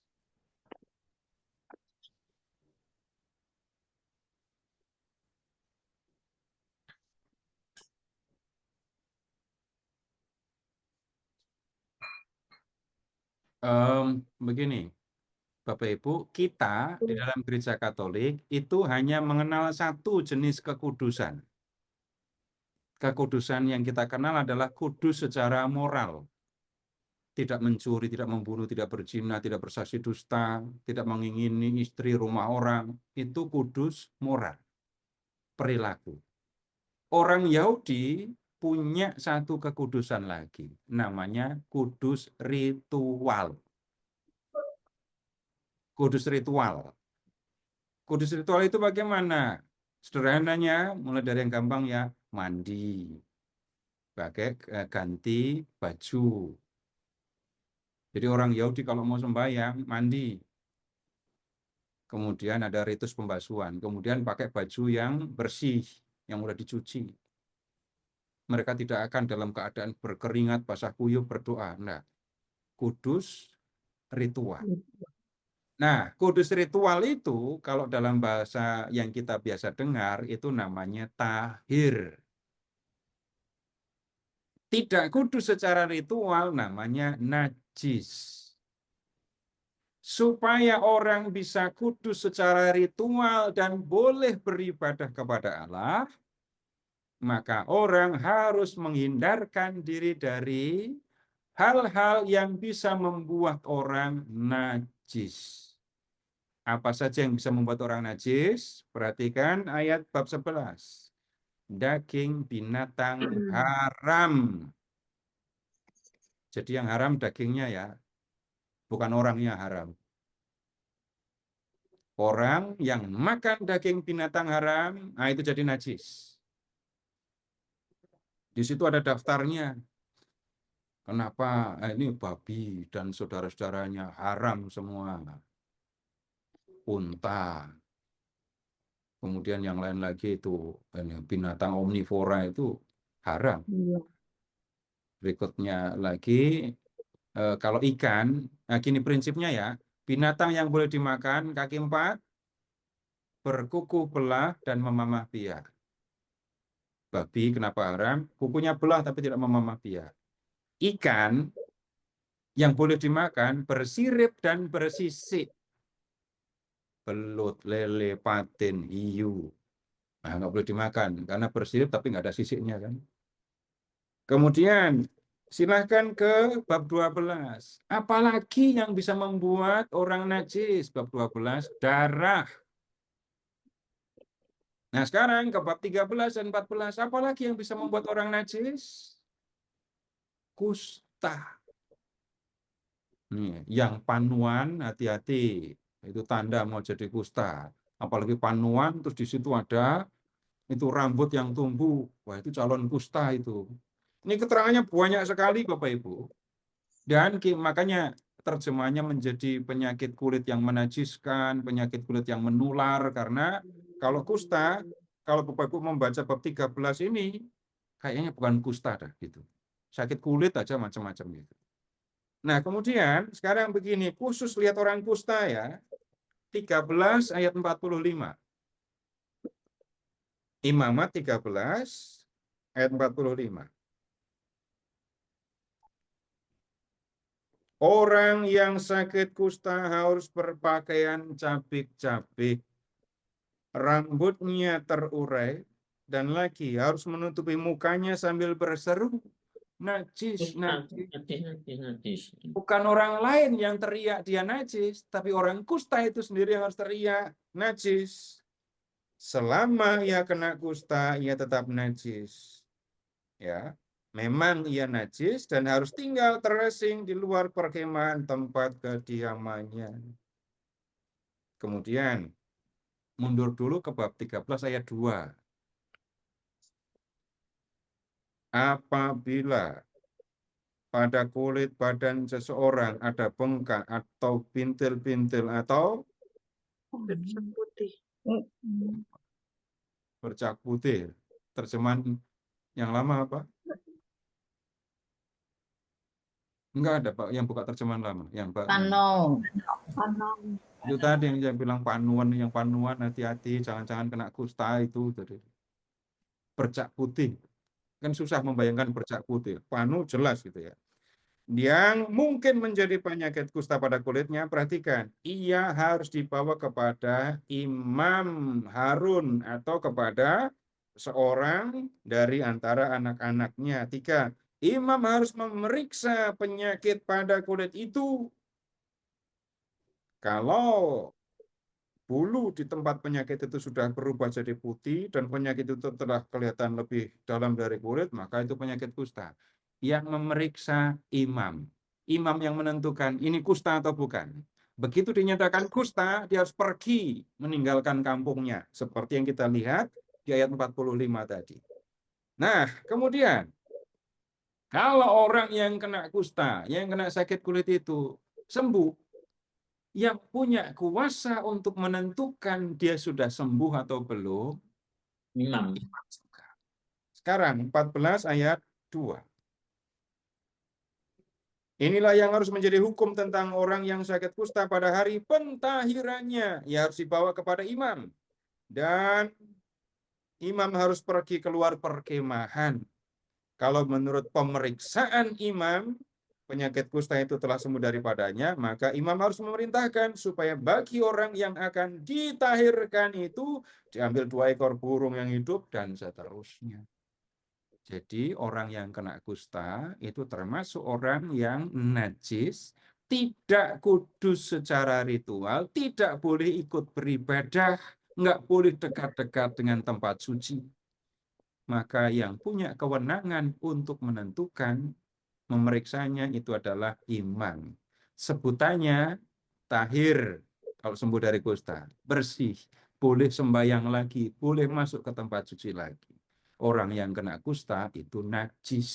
Begini, Bapak Ibu, kita di dalam gereja Katolik itu hanya mengenal satu jenis kekudusan. Kekudusan yang kita kenal adalah kudus secara moral. Tidak mencuri, tidak membunuh, tidak berzina, tidak bersaksi dusta, tidak mengingini istri rumah orang. Itu kudus moral, perilaku. Orang Yahudi punya satu kekudusan lagi, namanya kudus ritual. Kudus ritual. Kudus ritual itu bagaimana? Sederhananya, mulai dari yang gampang ya, mandi, pakai ganti baju. Jadi orang Yahudi kalau mau sembahyang, mandi. Kemudian ada ritus pembasuhan. Kemudian pakai baju yang bersih, yang sudah dicuci. Mereka tidak akan dalam keadaan berkeringat, basah kuyup, berdoa. Nah, kudus ritual. Nah, kudus ritual itu kalau dalam bahasa yang kita biasa dengar itu namanya tahir. Tidak kudus secara ritual namanya najis. Supaya orang bisa kudus secara ritual dan boleh beribadah kepada Allah, maka orang harus menghindarkan diri dari hal-hal yang bisa membuat orang najis. Apa saja yang bisa membuat orang najis? Perhatikan ayat bab 11. Daging binatang haram. Jadi yang haram dagingnya ya, bukan orangnya haram. Orang yang makan daging binatang haram, nah itu jadi najis. Di situ ada daftarnya. Kenapa ini babi dan saudara-saudaranya haram semua. Unta. Kemudian yang lain lagi itu binatang omnivora itu haram. Berikutnya lagi, kalau ikan, nah gini prinsipnya ya, binatang yang boleh dimakan kaki 4, berkuku belah dan memamah biak. Babi kenapa haram? Kukunya belah tapi tidak memamah biak. Ikan yang boleh dimakan bersirip dan bersisik. Belut, lele, patin, hiu. Nah, nggak boleh dimakan karena bersirip tapi nggak ada sisiknya kan. Kemudian silahkan ke bab 12. Apalagi yang bisa membuat orang najis? Bab 12, darah. Nah sekarang ke bab 13 dan 14. Apalagi yang bisa membuat orang najis? Kusta. Nih, yang panuan hati-hati. Itu tanda mau jadi kusta. Apalagi panuan, terus di situ ada itu rambut yang tumbuh. Wah, itu calon kusta itu. Ini keterangannya banyak sekali, Bapak Ibu. Dan makanya terjemahannya menjadi penyakit kulit yang menajiskan, penyakit kulit yang menular. Karena kalau kusta, kalau Bapak Ibu membaca bab 13 ini, kayaknya bukan kusta dah gitu. Sakit kulit aja macam-macam gitu. Nah, kemudian sekarang begini, khusus lihat orang kusta ya. 13 ayat 45. Imamat 13 ayat 45. Orang yang sakit kusta harus berpakaian cabik-cabik, rambutnya terurai, dan lagi harus menutupi mukanya sambil berseru, najis, najis. Bukan orang lain yang teriak dia najis, tapi orang kusta itu sendiri yang harus teriak najis. Selama ia kena kusta, ia tetap najis. Ya. Memang ia najis dan harus tinggal terasing di luar perkemahan tempat kediamannya. Kemudian mundur dulu ke bab 13 ayat 2. Apabila pada kulit badan seseorang ada bengkak atau bintil-bintil atau Bercak putih. bercak putih. Terjemahan yang lama apa? Enggak ada Pak yang buka terjemahan lama. Yang Pak Pano. itu tadi yang saya bilang panuan, yang panuan hati-hati jangan-jangan kena kusta itu tadi. Bercak putih. Kan susah membayangkan bercak putih. Panu jelas gitu ya. Yang mungkin menjadi penyakit kusta pada kulitnya, perhatikan, ia harus dibawa kepada Imam Harun atau kepada seorang dari antara anak-anaknya. 3. Imam harus memeriksa penyakit pada kulit itu. Kalau bulu di tempat penyakit itu sudah berubah jadi putih dan penyakit itu telah kelihatan lebih dalam dari kulit, maka itu penyakit kusta. Yang memeriksa imam. Imam yang menentukan ini kusta atau bukan. Begitu dinyatakan kusta, dia harus pergi meninggalkan kampungnya. Seperti yang kita lihat di ayat 45 tadi. Nah, kemudian kalau orang yang kena kusta, yang kena sakit kulit itu sembuh, yang punya kuasa untuk menentukan dia sudah sembuh atau belum, Imam. Sekarang 14 ayat 2. Inilah yang harus menjadi hukum tentang orang yang sakit kusta pada hari pentahirannya. Ia harus dibawa kepada imam. Dan imam harus pergi keluar perkemahan. Kalau menurut pemeriksaan imam, penyakit kusta itu telah sembuh daripadanya, maka imam harus memerintahkan supaya bagi orang yang akan ditahirkan itu diambil 2 ekor burung yang hidup dan seterusnya. Jadi orang yang kena kusta itu termasuk orang yang najis, tidak kudus secara ritual, tidak boleh ikut beribadah, nggak boleh dekat-dekat dengan tempat suci. Maka yang punya kewenangan untuk menentukan, memeriksanya itu adalah imam. Sebutannya tahir kalau sembuh dari kusta, bersih, boleh sembahyang lagi, boleh masuk ke tempat suci lagi. Orang yang kena kusta itu najis.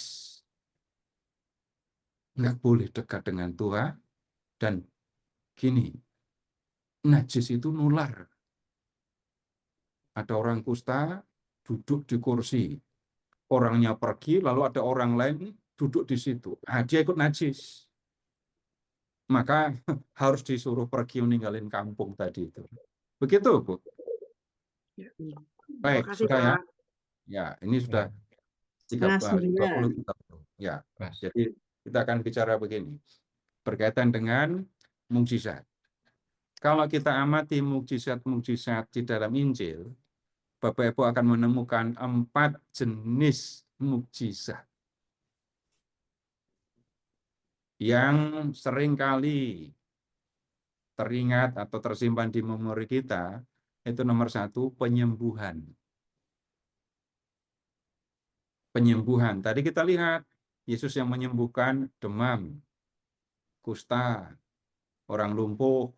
Nggak boleh dekat dengan Tuhan. Dan gini, najis itu nular. Ada orang kusta duduk di kursi. Orangnya pergi, lalu ada orang lain duduk di situ. Dia ikut najis. Maka harus disuruh pergi meninggalin kampung tadi itu. Begitu, Bu? Baik, Terima kasih, sudah ya. Pak. Ya, ini sudah 29. 30. Ya, jadi kita akan bicara begini. Berkaitan dengan mukjizat. Kalau kita amati mukjizat-mukjizat di dalam Injil, Bapak Ibu akan menemukan 4 jenis mukjizat yang seringkali teringat atau tersimpan di memori kita. Itu nomor 1, penyembuhan. Penyembuhan. Tadi kita lihat Yesus yang menyembuhkan demam, kusta, orang lumpuh,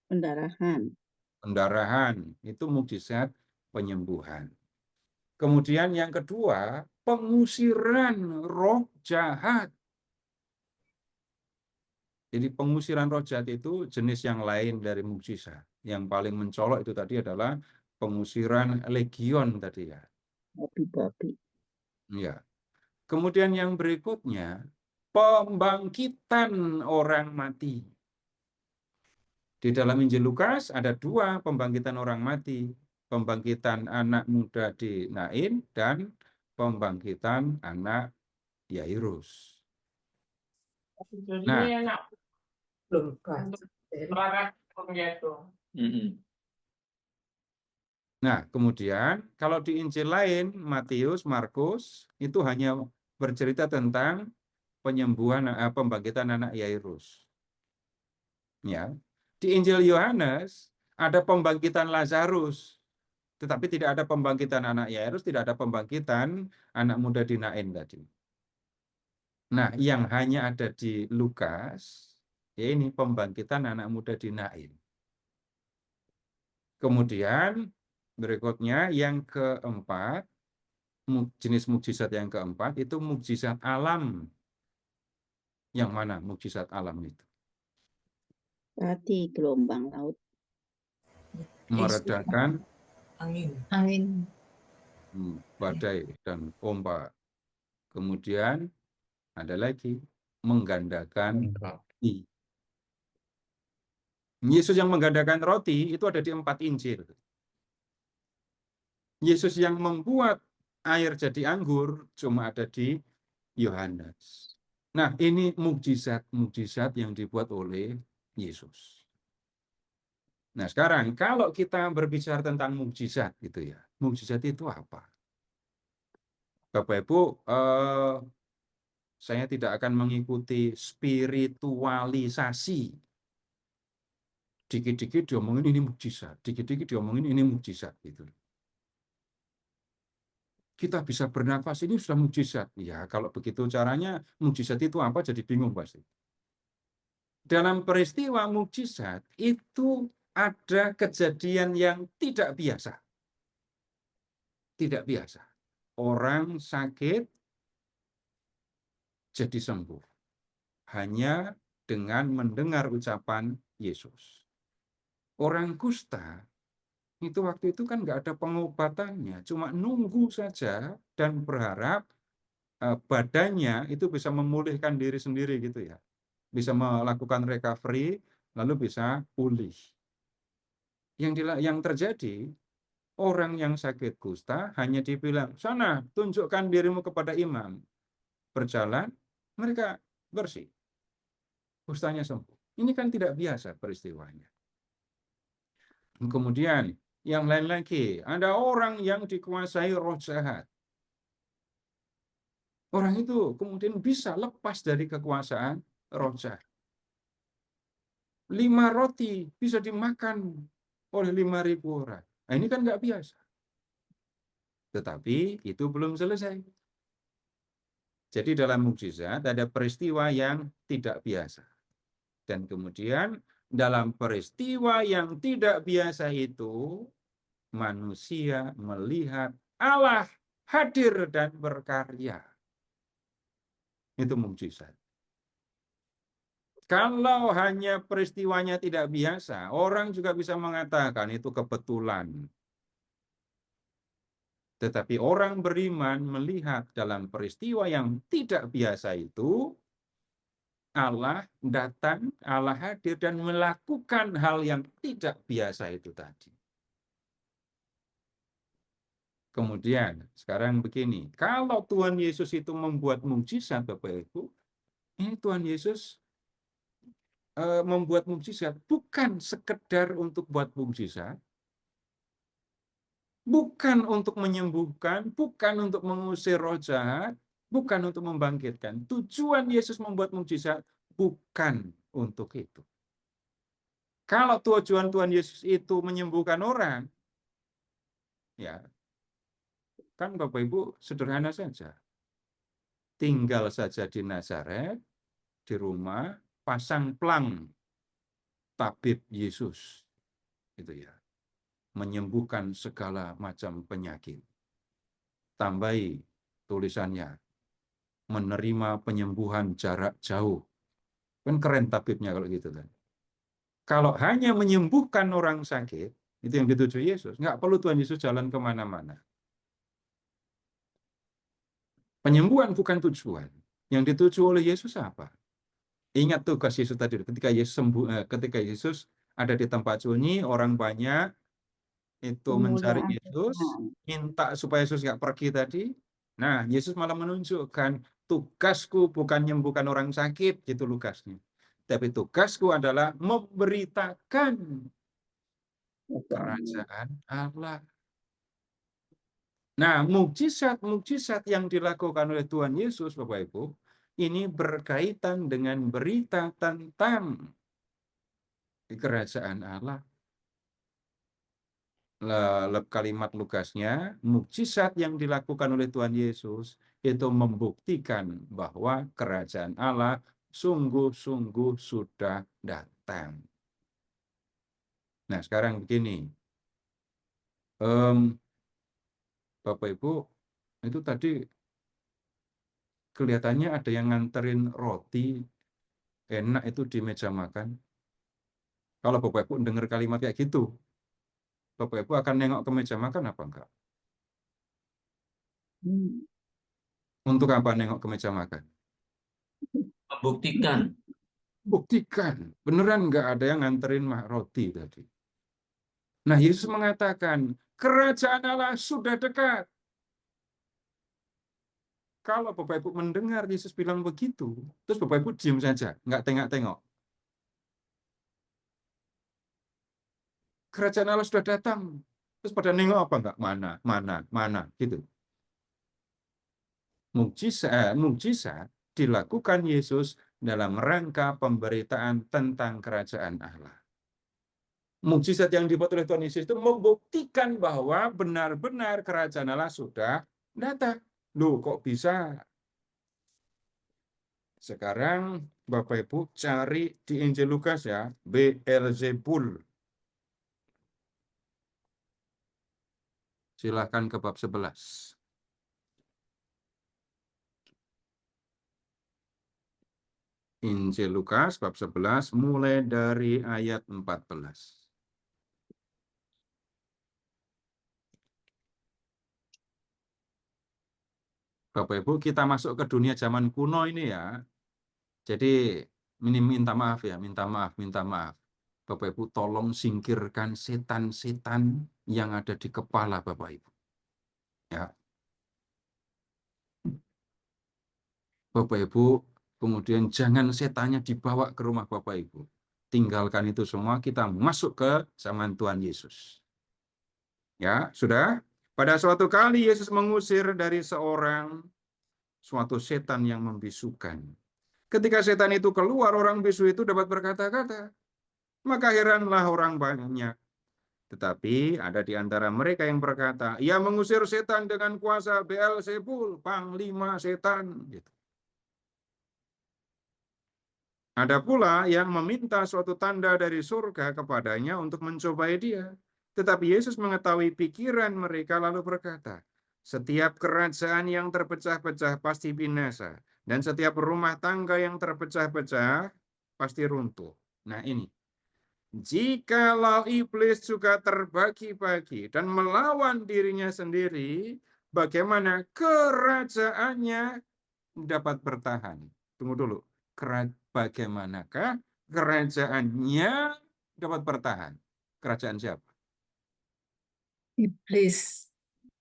pendarahan. Itu mukjizat penyembuhan. Kemudian yang kedua, pengusiran roh jahat. Jadi pengusiran roh jahat itu jenis yang lain dari mukjizat. Yang paling mencolok itu tadi adalah pengusiran legion tadi ya. Babi-babi. Ya. Kemudian yang berikutnya, pembangkitan orang mati. Di dalam Injil Lukas ada 2 pembangkitan orang mati. Pembangkitan anak muda di Nain dan pembangkitan anak Yairus. Nah, Nah, kemudian kalau di Injil lain, Matius, Markus, itu hanya bercerita tentang penyembuhan, pembangkitan anak Yairus. Ya. Di Injil Yohanes ada pembangkitan Lazarus, tetapi tidak ada pembangkitan anak Yairus, tidak ada pembangkitan anak muda di Nain tadi. Nah, yang hanya ada di Lukas, ya ini pembangkitan anak muda di Nain. Kemudian berikutnya yang keempat, jenis mukjizat yang keempat itu mukjizat alam. Yang mana mukjizat alam itu? Berarti gelombang laut. Meredakan Angin. badai dan ombak. Kemudian ada lagi menggandakan roti. Yesus yang menggandakan roti itu ada di 4 Injil. Yesus yang membuat air jadi anggur cuma ada di Yohanes. Nah, ini mukjizat-mukjizat yang dibuat oleh Yesus. Nah, sekarang kalau kita berbicara tentang mukjizat gitu ya. Mukjizat itu apa? Bapak Ibu, saya tidak akan mengikuti spiritualisasi. Dikit-dikit diomongin ini mukjizat, dikit-dikit diomongin ini mukjizat gitu. Kita bisa bernafas ini sudah mukjizat. Ya, kalau begitu caranya mukjizat itu apa jadi bingung pasti. Dalam peristiwa mukjizat itu ada kejadian yang tidak biasa. Tidak biasa. Orang sakit jadi sembuh. Hanya dengan mendengar ucapan Yesus. Orang kusta itu waktu itu kan nggak ada pengobatannya, cuma nunggu saja dan berharap badannya itu bisa memulihkan diri sendiri gitu ya, bisa melakukan recovery lalu bisa pulih. Yang terjadi orang yang sakit kusta hanya dibilang sana tunjukkan dirimu kepada imam, berjalan mereka bersih, kustanya sembuh. Ini kan tidak biasa peristiwanya. Kemudian yang lain lagi, ada orang yang dikuasai roh jahat. Orang itu kemudian bisa lepas dari kekuasaan roh jahat. 5 roti bisa dimakan oleh 5.000 orang. Nah, ini kan nggak biasa. Tetapi itu belum selesai. Jadi dalam mukjizat ada peristiwa yang tidak biasa. Dan kemudian dalam peristiwa yang tidak biasa itu, manusia melihat Allah hadir dan berkarya. Itu mukjizat. Kalau hanya peristiwanya tidak biasa, orang juga bisa mengatakan itu kebetulan. Tetapi orang beriman melihat dalam peristiwa yang tidak biasa itu, Allah datang, Allah hadir dan melakukan hal yang tidak biasa itu tadi. Kemudian, sekarang begini, kalau Tuhan Yesus itu membuat mukjizat, Bapak Ibu, ini Tuhan Yesus membuat mukjizat bukan sekedar untuk buat mukjizat, bukan untuk menyembuhkan, bukan untuk mengusir roh jahat, bukan untuk membangkitkan. Tujuan Yesus membuat mukjizat bukan untuk itu. Kalau tujuan Tuhan Yesus itu menyembuhkan orang, ya kan Bapak Ibu sederhana saja. Tinggal saja di Nazaret, di rumah, pasang plang tabib Yesus. Itu ya. Menyembuhkan segala macam penyakit. Tambahi tulisannya, menerima penyembuhan jarak jauh. Kan keren tabibnya kalau gitu kan. Kalau hanya menyembuhkan orang sakit, itu yang dituju Yesus. Nggak perlu Tuhan Yesus jalan kemana-mana. Penyembuhan bukan tujuan. Yang dituju oleh Yesus apa? Ingat tugas Yesus tadi, ketika Yesus ketika Yesus ada di tempat sunyi, orang banyak itu mencari Kemuliaan Yesus, Tuhan. minta supaya Yesus nggak pergi tadi. Nah, Yesus malah menunjukkan tugasku bukan menyembuhkan orang sakit, gitu Lukasnya. Tapi tugasku adalah memberitakan kerajaan Allah. Nah, mukjizat-mukjizat yang dilakukan oleh Tuhan Yesus, Bapak Ibu, ini berkaitan dengan berita tentang kerajaan Allah. Kalimat Lukasnya, mukjizat yang dilakukan oleh Tuhan Yesus itu membuktikan bahwa kerajaan Allah sungguh-sungguh sudah datang. Nah, sekarang begini, Bapak Ibu, itu tadi kelihatannya ada yang nganterin roti enak itu di meja makan. Kalau Bapak Ibu dengar kalimat kayak gitu, Bapak Ibu akan nengok ke meja makan apa enggak? Untuk apa nengok ke meja makan? Membuktikan. Buktikan, beneran enggak ada yang nganterin roti tadi. Nah, Yesus mengatakan, kerajaan Allah sudah dekat. Kalau Bapak Ibu mendengar Yesus bilang begitu, terus Bapak Ibu diam saja, enggak tengok-tengok. Kerajaan Allah sudah datang. Terus pada nengok apa enggak? Mana, gitu. Mukjizat dilakukan Yesus dalam rangka pemberitaan tentang kerajaan Allah. Mukjizat yang dibuat oleh Tuhan Yesus itu membuktikan bahwa benar-benar kerajaan Allah sudah datang. Loh, kok bisa? Sekarang Bapak Ibu cari di Injil Lukas ya, Beelzebul. Silakan ke bab 11. Injil Lukas bab 11 mulai dari ayat 14. Bapak Ibu, kita masuk ke dunia zaman kuno ini ya. Jadi minta maaf ya, minta maaf. Bapak Ibu tolong singkirkan setan-setan yang ada di kepala Bapak Ibu. Ya. Bapak Ibu, kemudian jangan setannya dibawa ke rumah Bapak Ibu. Tinggalkan itu semua, kita masuk ke zaman Tuhan Yesus. Ya, sudah? Pada suatu kali Yesus mengusir dari suatu setan yang membisukan. Ketika setan itu keluar, orang bisu itu dapat berkata-kata. Maka heranlah orang banyak. Tetapi ada di antara mereka yang berkata, ia mengusir setan dengan kuasa Beelzebul, panglima setan. Gitu. Ada pula yang meminta suatu tanda dari surga kepadanya untuk mencobai dia. Tetapi Yesus mengetahui pikiran mereka lalu berkata, setiap kerajaan yang terpecah-pecah pasti binasa. Dan setiap rumah tangga yang terpecah-pecah pasti runtuh. Nah ini, jikalau iblis juga terbagi-bagi dan melawan dirinya sendiri, bagaimana kerajaannya dapat bertahan? Tunggu dulu. Bagaimanakah kerajaannya dapat bertahan? Kerajaan siapa? Iblis.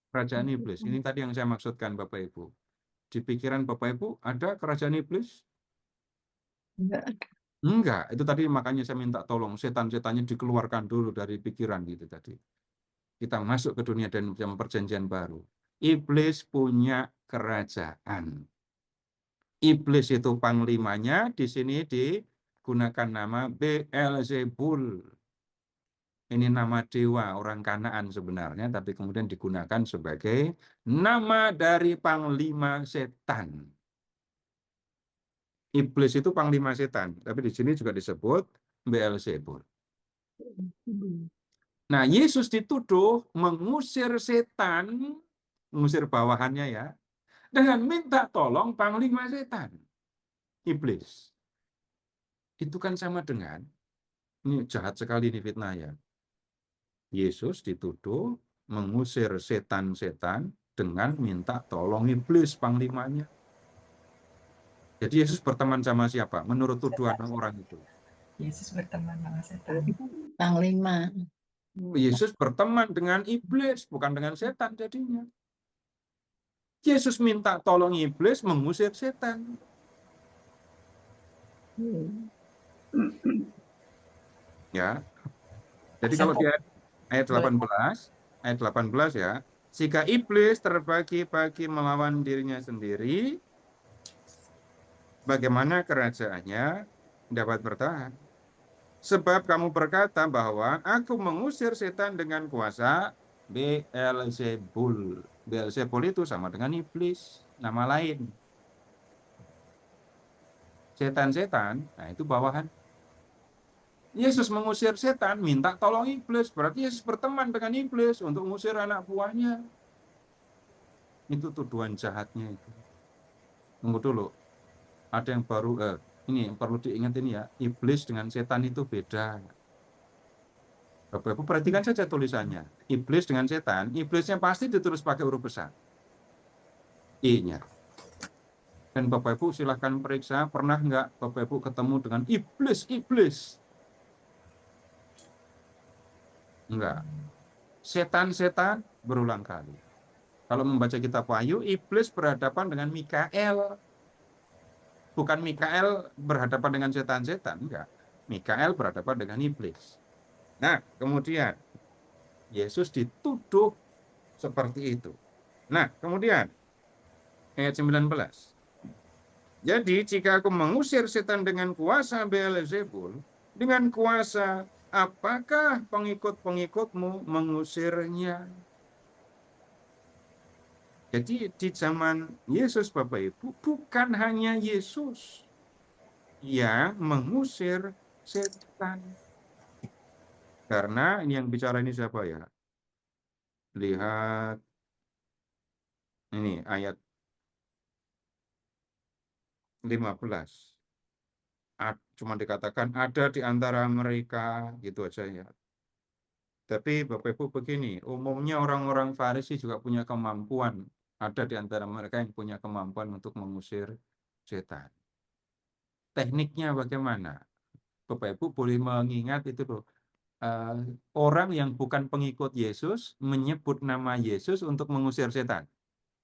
Kerajaan iblis. Ini tadi yang saya maksudkan Bapak Ibu. Di pikiran Bapak Ibu ada kerajaan iblis? Enggak. Itu tadi makanya saya minta tolong setan-setannya dikeluarkan dulu dari pikiran gitu tadi. Kita masuk ke dunia dan perjanjian baru. Iblis punya kerajaan. Iblis itu panglimanya, di sini digunakan nama Beelzebul. Ini nama dewa orang Kanaan sebenarnya, tapi kemudian digunakan sebagai nama dari panglima setan. Iblis itu panglima setan, tapi di sini juga disebut Beelzebul. Nah, Yesus dituduh mengusir setan, mengusir bawahannya ya, dengan minta tolong panglima setan. Iblis. Itu kan sama dengan, ini jahat sekali nih fitnah ya. Yesus dituduh mengusir setan-setan dengan minta tolong iblis panglimanya. Jadi Yesus berteman sama siapa? Menurut tuduhan orang itu. Yesus berteman sama setan. Panglima. Yesus berteman dengan iblis, bukan dengan setan jadinya. Yesus minta tolong iblis mengusir setan. Ya. Jadi kalau di ayat 18 ya, jika iblis terbagi-bagi melawan dirinya sendiri, bagaimana kerajaannya dapat bertahan? Sebab kamu berkata bahwa aku mengusir setan dengan kuasa Beelzebul. Beelzebul itu sama dengan iblis. nama lain. Setan-setan, nah itu bawahan. Yesus mengusir setan, minta tolong iblis. Berarti Yesus berteman dengan iblis untuk mengusir anak buahnya. Itu tuduhan jahatnya itu. Tunggu dulu. Ada yang baru, ini yang perlu diingat ini ya. Iblis dengan setan itu beda. Bapak Ibu perhatikan saja tulisannya. Iblis dengan setan, iblisnya pasti ditulis pakai huruf besar. I-nya. Dan Bapak Ibu silahkan periksa, pernah nggak Bapak Ibu ketemu dengan iblis? Enggak. Setan-setan berulang kali. Kalau membaca kitab Wahyu, iblis berhadapan dengan Mikael. Bukan Mikael berhadapan dengan setan-setan, enggak. Mikael berhadapan dengan iblis. Nah, kemudian Yesus dituduh seperti itu. Nah, kemudian ayat 19. Jadi, jika aku mengusir setan dengan kuasa Beelzebul, dengan kuasa apakah pengikut-pengikutmu mengusirnya? Jadi di zaman Yesus Bapak Ibu, bukan hanya Yesus yang mengusir setan. Karena ini yang bicara ini siapa ya? Lihat ini ayat 15. Cuma dikatakan ada di antara mereka, gitu aja ya. Tapi Bapak Ibu begini, umumnya orang-orang Farisi juga punya kemampuan. Ada di antara mereka yang punya kemampuan untuk mengusir setan. Tekniknya bagaimana? Bapak Ibu boleh mengingat itu loh. Orang yang bukan pengikut Yesus menyebut nama Yesus untuk mengusir setan,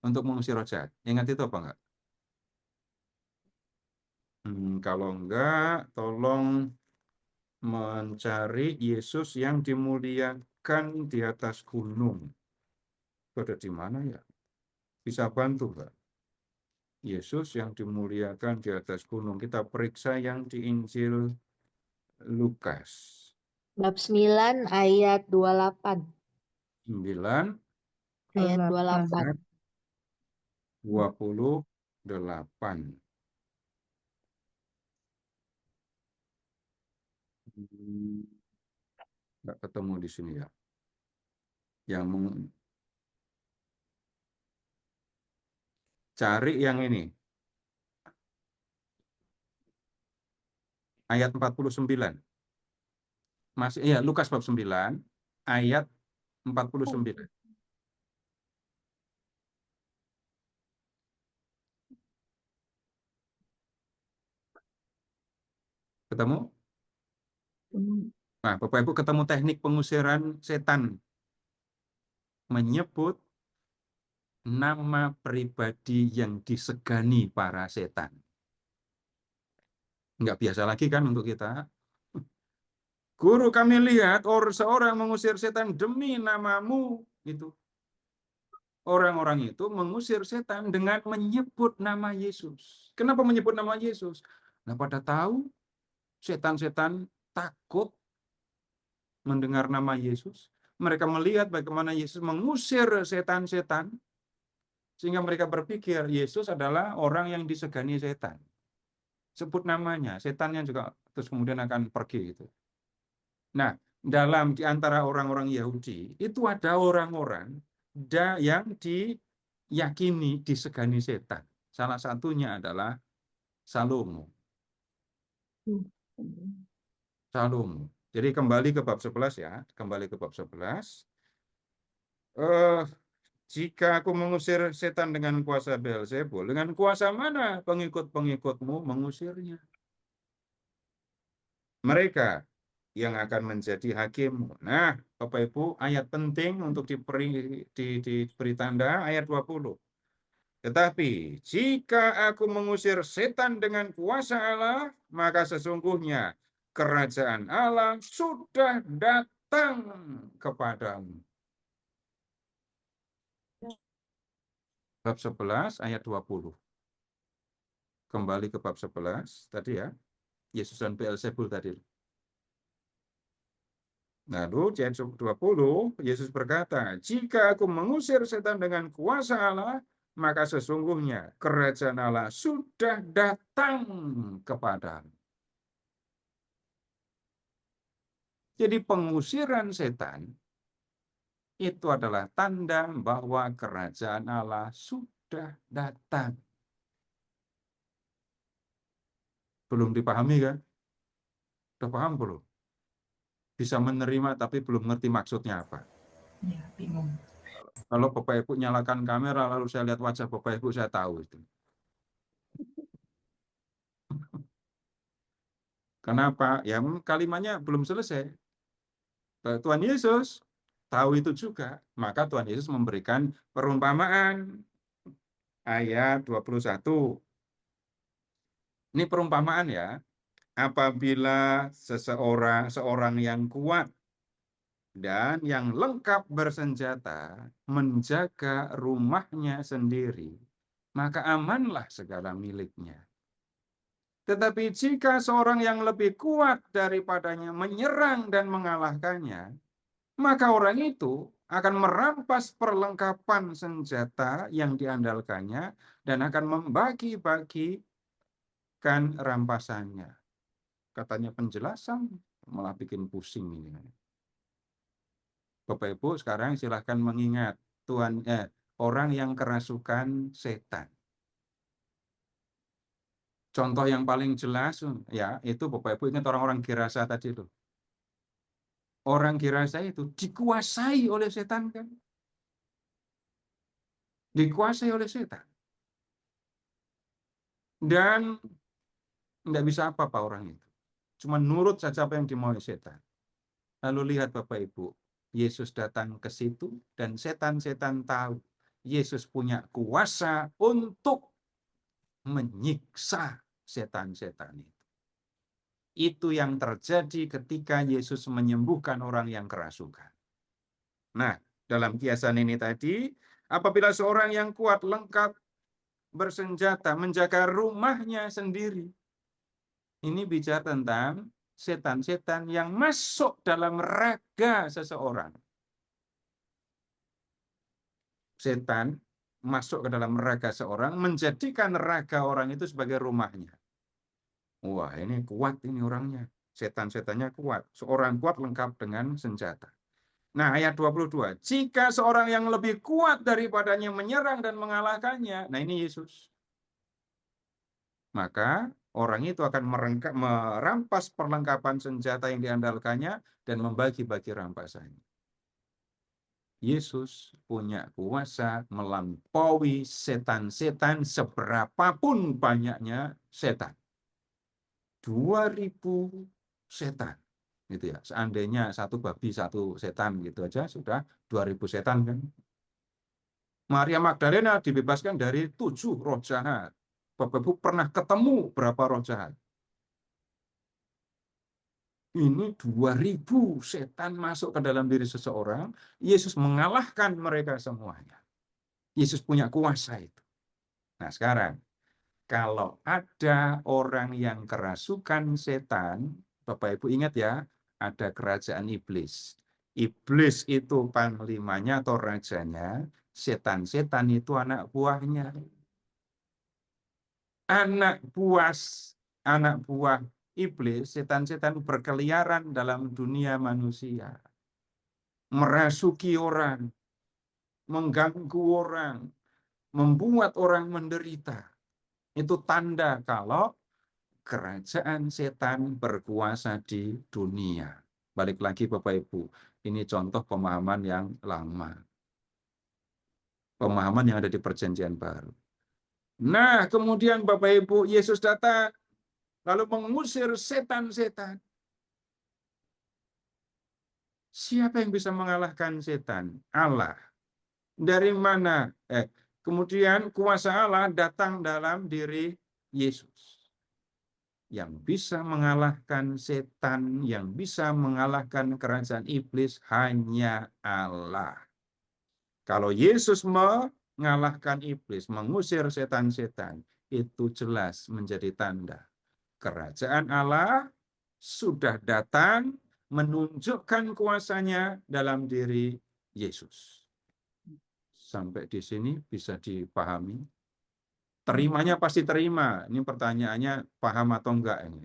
untuk mengusir roh jahat. Ingat itu apa enggak? Kalau enggak, tolong mencari Yesus yang dimuliakan di atas gunung. Ada di mana ya? Bisa bantu enggak? Yesus yang dimuliakan di atas gunung. Kita periksa yang di Injil Lukas. Bab 9 ayat 28. 9 Ayat 28. 28. Nggak ketemu di sini ya. Yang cari yang ini. Ayat 49. Masih ya, Lukas bab 9 ayat 49. Ketemu? Nah, Bapak Ibu ketemu teknik pengusiran setan. Menyebut nama pribadi yang disegani para setan. Nggak biasa lagi kan untuk kita. Guru, kami lihat seorang mengusir setan demi namamu. Itu. Orang-orang itu mengusir setan dengan menyebut nama Yesus. Kenapa menyebut nama Yesus? Nah, pada tahu setan-setan takut mendengar nama Yesus. Mereka melihat bagaimana Yesus mengusir setan-setan. Sehingga mereka berpikir Yesus adalah orang yang disegani setan. Sebut namanya, setannya juga terus kemudian akan pergi. Gitu. Nah, di antara orang-orang Yahudi, itu ada orang-orang yang diyakini disegani setan. Salah satunya adalah Salomo. Jadi kembali ke bab 11 ya. Kembali ke bab 11. Jika aku mengusir setan dengan kuasa Beelzebul, dengan kuasa mana pengikut-pengikutmu mengusirnya? Mereka yang akan menjadi hakim. Nah, Bapak Ibu, ayat penting untuk diberi tanda, ayat 20. Tetapi, jika aku mengusir setan dengan kuasa Allah, maka sesungguhnya kerajaan Allah sudah datang kepadamu. Bab 11 ayat 20. Kembali ke bab 11 tadi ya. Yesus dan Beelzebul tadi. Lalu di ayat 20 Yesus berkata, jika aku mengusir setan dengan kuasa Allah, maka sesungguhnya kerajaan Allah sudah datang kepadamu. Jadi pengusiran setan itu adalah tanda bahwa kerajaan Allah sudah datang. Belum dipahami kan? Udah paham belum? Bisa menerima tapi belum ngerti maksudnya apa. Ya, bingung. Kalau Bapak Ibu nyalakan kamera lalu saya lihat wajah Bapak Ibu, saya tahu itu. Kenapa? Ya kalimatnya belum selesai. Tuhan Yesus tahu itu juga. Maka Tuhan Yesus memberikan perumpamaan. Ayat 21. Ini perumpamaan ya. Apabila seorang yang kuat dan yang lengkap bersenjata menjaga rumahnya sendiri, maka amanlah segala miliknya. Tetapi jika seorang yang lebih kuat daripadanya menyerang dan mengalahkannya, maka orang itu akan merampas perlengkapan senjata yang diandalkannya dan akan membagi-bagikan rampasannya. Katanya penjelasan malah bikin pusing ini. Bapak Ibu sekarang silahkan mengingat orang yang kerasukan setan. Contoh yang paling jelas ya itu Bapak Ibu ingat orang-orang Gerasa tadi itu. Orang Gerasa itu dikuasai oleh setan kan? Dikuasai oleh setan. Dan tidak bisa apa-apa orang itu. Cuma nurut saja apa yang dimau setan. Lalu lihat Bapak Ibu, Yesus datang ke situ dan setan-setan tahu Yesus punya kuasa untuk menyiksa setan-setan itu. Itu yang terjadi ketika Yesus menyembuhkan orang yang kerasukan. Nah, dalam kiasan ini tadi, apabila seorang yang kuat lengkap bersenjata menjaga rumahnya sendiri. Ini bicara tentang setan-setan yang masuk dalam raga seseorang. Setan masuk ke dalam raga seorang, menjadikan raga orang itu sebagai rumahnya. Wah, ini kuat ini orangnya. Setan-setannya kuat. Seorang kuat lengkap dengan senjata. Nah, ayat 22. Jika seorang yang lebih kuat daripadanya menyerang dan mengalahkannya, nah ini Yesus. Maka orang itu akan merampas perlengkapan senjata yang diandalkannya dan membagi-bagi rampasannya. Yesus punya kuasa melampaui setan-setan seberapapun banyaknya setan. 2000 setan. Gitu ya. Seandainya satu babi, satu setan gitu aja sudah 2000 setan kan. Maria Magdalena dibebaskan dari 7 roh jahat. Bapak Ibu pernah ketemu berapa roh jahat? Ini 2000 setan masuk ke dalam diri seseorang, Yesus mengalahkan mereka semuanya. Yesus punya kuasa itu. Nah sekarang, kalau ada orang yang kerasukan setan, Bapak Ibu ingat ya, ada kerajaan iblis. Iblis itu panglimanya atau rajanya, setan-setan itu anak buahnya. Anak buah iblis, setan-setan berkeliaran dalam dunia manusia. Merasuki orang, mengganggu orang, membuat orang menderita. Itu tanda kalau kerajaan setan berkuasa di dunia. Balik lagi Bapak Ibu, ini contoh pemahaman yang lama. Pemahaman yang ada di Perjanjian Baru. Nah, kemudian Bapak Ibu, Yesus datang lalu mengusir setan-setan. Siapa yang bisa mengalahkan setan? Allah. Dari mana? Kemudian kuasa Allah datang dalam diri Yesus. Yang bisa mengalahkan setan, yang bisa mengalahkan kerajaan iblis hanya Allah. Kalau Yesus mengalahkan iblis, mengusir setan-setan, itu jelas menjadi tanda. Kerajaan Allah sudah datang menunjukkan kuasanya dalam diri Yesus. sampai di sini bisa dipahami? Terimanya pasti terima. Ini pertanyaannya paham atau enggak ini.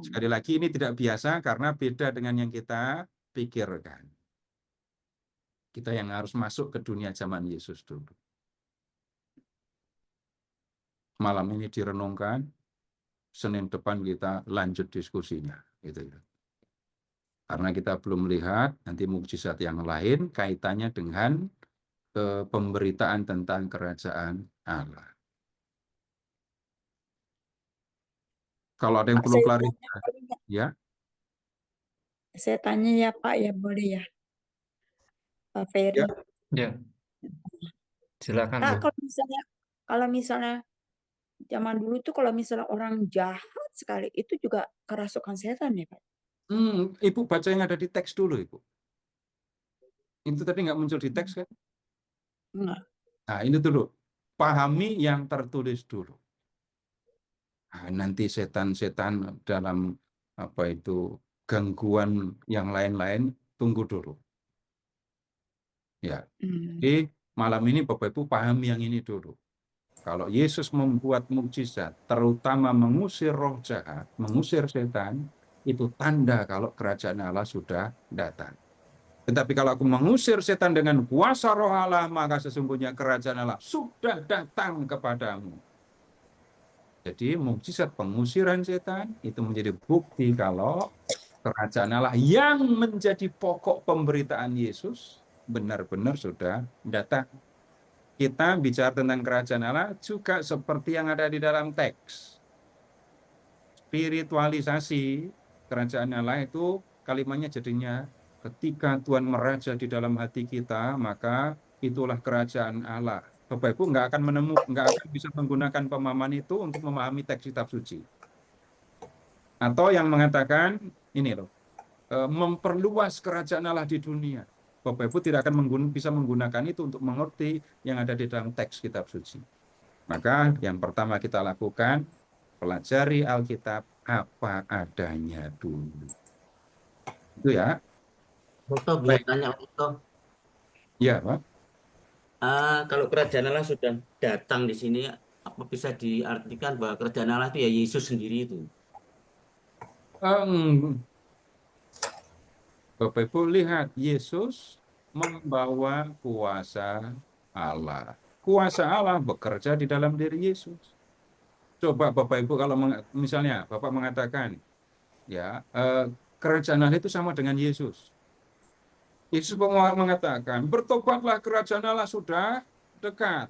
Sekali lagi ini tidak biasa karena beda dengan yang kita pikirkan. Kita yang harus masuk ke dunia zaman Yesus dulu. Malam ini direnungkan, Senin depan kita lanjut diskusinya. Gitu ya. Karena kita belum melihat nanti mukjizat yang lain kaitannya dengan pemberitaan tentang kerajaan Allah. Kalau ada yang Pak, perlu saya klarifikasi, tanya boleh nggak? ya. Saya tanya ya Pak, ya boleh ya, Pak Ferry. Ya. Ya, silakan Bu. Pak, kalau misalnya zaman dulu tuh kalau misalnya orang jahat sekali itu juga kerasukan setan ya Pak? Ibu baca yang ada di teks dulu, Ibu. Itu tadi nggak muncul di teks kan? Enggak. Nah, ini dulu. Pahami yang tertulis dulu. Nah, nanti setan-setan dalam apa itu gangguan yang lain-lain tunggu dulu. Ya. Jadi malam ini Bapak Ibu pahami yang ini dulu. Kalau Yesus membuat mukjizat, terutama mengusir roh jahat, mengusir setan, itu tanda kalau kerajaan Allah sudah datang. Tetapi kalau aku mengusir setan dengan kuasa roh Allah, maka sesungguhnya kerajaan Allah sudah datang kepadamu. Jadi mukjizat pengusiran setan itu menjadi bukti kalau kerajaan Allah yang menjadi pokok pemberitaan Yesus benar-benar sudah datang. Kita bicara tentang kerajaan Allah juga seperti yang ada di dalam teks. Spiritualisasi kerajaan Allah itu kalimatnya jadinya ketika Tuhan meraja di dalam hati kita, maka itulah kerajaan Allah. Bapak Ibu nggak akan bisa menggunakan pemahaman itu untuk memahami teks kitab suci. Atau yang mengatakan ini loh, memperluas kerajaan Allah di dunia. Bapak Ibu tidak akan bisa menggunakan itu untuk mengerti yang ada di dalam teks kitab suci. Maka yang pertama kita lakukan, pelajari Alkitab apa adanya dulu. Itu ya. Toto, boleh tanya Toto. Ya, Pak. Kalau kerajaan Allah sudah datang di sini, apa bisa diartikan bahwa kerajaan Allah itu ya Yesus sendiri itu? Bapak Ibu lihat, Yesus membawa kuasa Allah. Kuasa Allah bekerja di dalam diri Yesus. Coba Bapak Ibu kalau misalnya Bapak mengatakan, ya kerajaan Allah itu sama dengan Yesus. Yesus mengatakan, bertobatlah kerajaan Allah sudah dekat.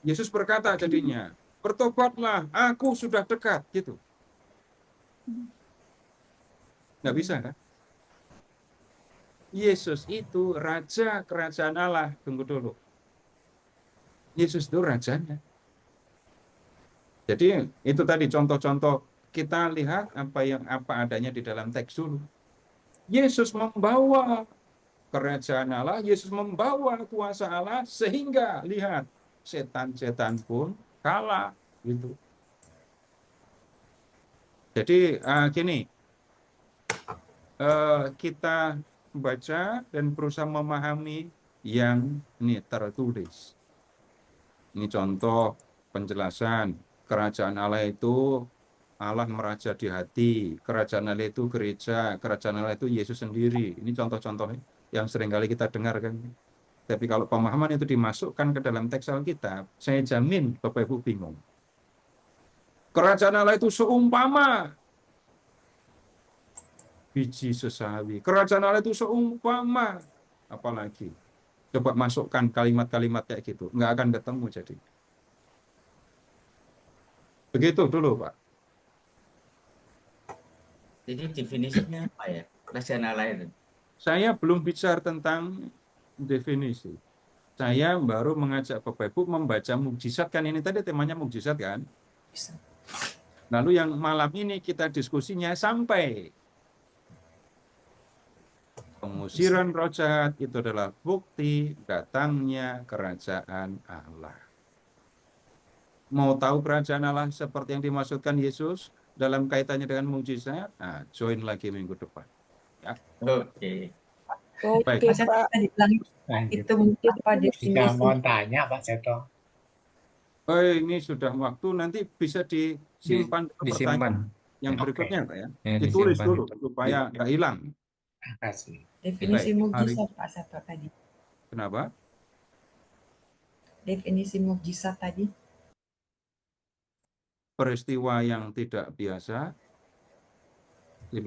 Yesus berkata jadinya, bertobatlah, aku sudah dekat, gitu. Nggak bisa kan? Yesus itu raja kerajaan Allah. Tunggu dulu. Yesus itu rajanya. Jadi itu tadi contoh-contoh, kita lihat apa adanya di dalam teks dulu. Yesus membawa kerajaan Allah, Yesus membawa kuasa Allah, sehingga lihat setan-setan pun kalah gitu. Jadi gini, kita baca dan berusaha memahami yang ini tertulis. Ini contoh penjelasan kerajaan Allah itu Allah meraja di hati, kerajaan Allah itu gereja, kerajaan Allah itu Yesus sendiri. Ini contoh-contoh yang seringkali kita dengarkan. Tapi kalau pemahaman itu dimasukkan ke dalam teks Alkitab, saya jamin Bapak Ibu bingung. Kerajaan Allah itu seumpama biji sesawi. Kerajaan Allah itu seumpama apalagi. Coba masukkan kalimat-kalimat kayak gitu. Nggak akan ketemu jadi. Begitu dulu, Pak. Jadi definisinya apa ya? Kerajaan Allah itu? Saya belum bicara tentang definisi. Saya baru mengajak Bapak Ibu membaca mukjizat, kan ini tadi temanya mukjizat kan? Lalu yang malam ini kita diskusinya sampai pengusiran roh jahat itu adalah bukti datangnya kerajaan Allah. Mau tahu kerajaan Allah seperti yang dimaksudkan Yesus dalam kaitannya dengan mukjizat? Nah, join lagi minggu depan. Ya. Oke. Baik, Pak Seto Pak. tadi bilang Lanjut. itu mungkin apa Jika definisi mau tanya Pak Seto, ini sudah waktu, nanti bisa disimpan dalam pertanyaan disimpan. yang Oke. berikutnya, Pak ya. Ya, Ditulis disimpan dulu itu. supaya nggak hilang. Terima kasih. definisi Baik, mukjizat Pak Seto tadi. Kenapa? Definisi mukjizat tadi. Peristiwa yang tidak biasa di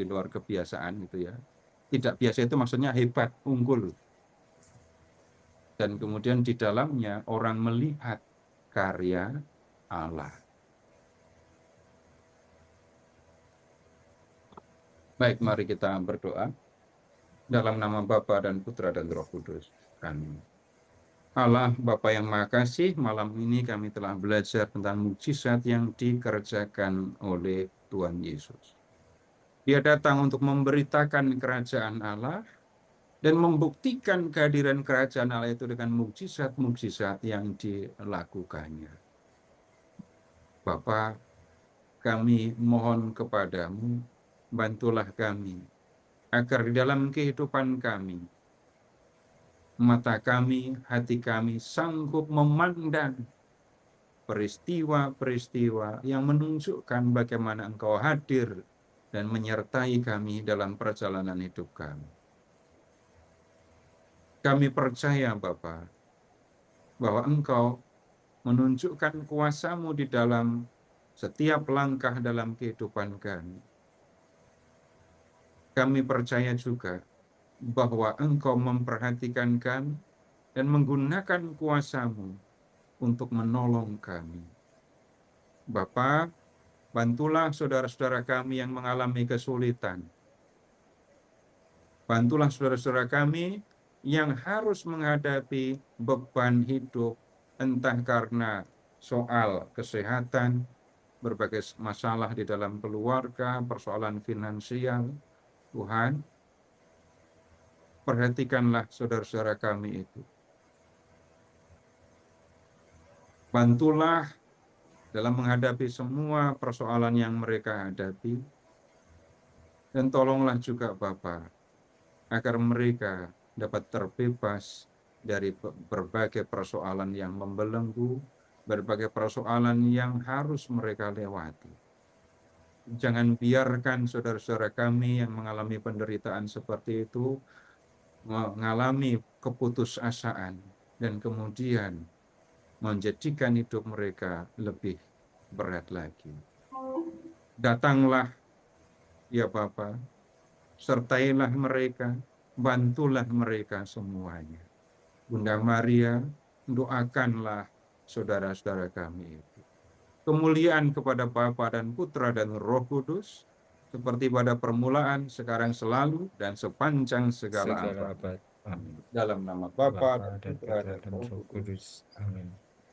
luar kebiasaan itu ya. Tidak biasa itu maksudnya hebat, unggul. Dan kemudian di dalamnya orang melihat karya Allah. Baik, mari kita berdoa. Dalam nama Bapa dan Putra dan Roh Kudus. Amin. Allah Bapa yang Maha Kasih, malam ini kami telah belajar tentang mukjizat yang dikerjakan oleh Tuhan Yesus. Dia datang untuk memberitakan kerajaan Allah dan membuktikan kehadiran kerajaan Allah itu dengan mukjizat-mukjizat yang dilakukannya. Bapa, kami mohon kepadamu, bantulah kami, agar di dalam kehidupan kami, mata kami, hati kami sanggup memandang peristiwa-peristiwa yang menunjukkan bagaimana Engkau hadir dan menyertai kami dalam perjalanan hidup kami. Kami percaya, Bapa, bahwa Engkau menunjukkan kuasa-Mu di dalam setiap langkah dalam kehidupan kami. Kami percaya juga bahwa Engkau memperhatikan kami dan menggunakan kuasa-Mu untuk menolong kami. Bapa, bantulah saudara-saudara kami yang mengalami kesulitan. Bantulah saudara-saudara kami yang harus menghadapi beban hidup, entah karena soal kesehatan, berbagai masalah di dalam keluarga, persoalan finansial. Tuhan, perhatikanlah saudara-saudara kami itu. Bantulah dalam menghadapi semua persoalan yang mereka hadapi. Dan tolonglah juga Bapa, agar mereka dapat terbebas dari berbagai persoalan yang membelenggu, berbagai persoalan yang harus mereka lewati. Jangan biarkan saudara-saudara kami yang mengalami penderitaan seperti itu mengalami keputusasaan dan kemudian menjadikan hidup mereka lebih berat lagi. Datanglah ya Bapa, sertailah mereka, bantulah mereka semuanya. Bunda Maria, doakanlah saudara-saudara kami itu. Kemuliaan kepada Bapa dan Putra dan Roh Kudus, seperti pada permulaan, sekarang selalu, dan sepanjang segala abad. Amin. Dalam nama Bapa Bapa dan dan Putra Putra dan dan Roh Roh Kudus. Kudus. Amin.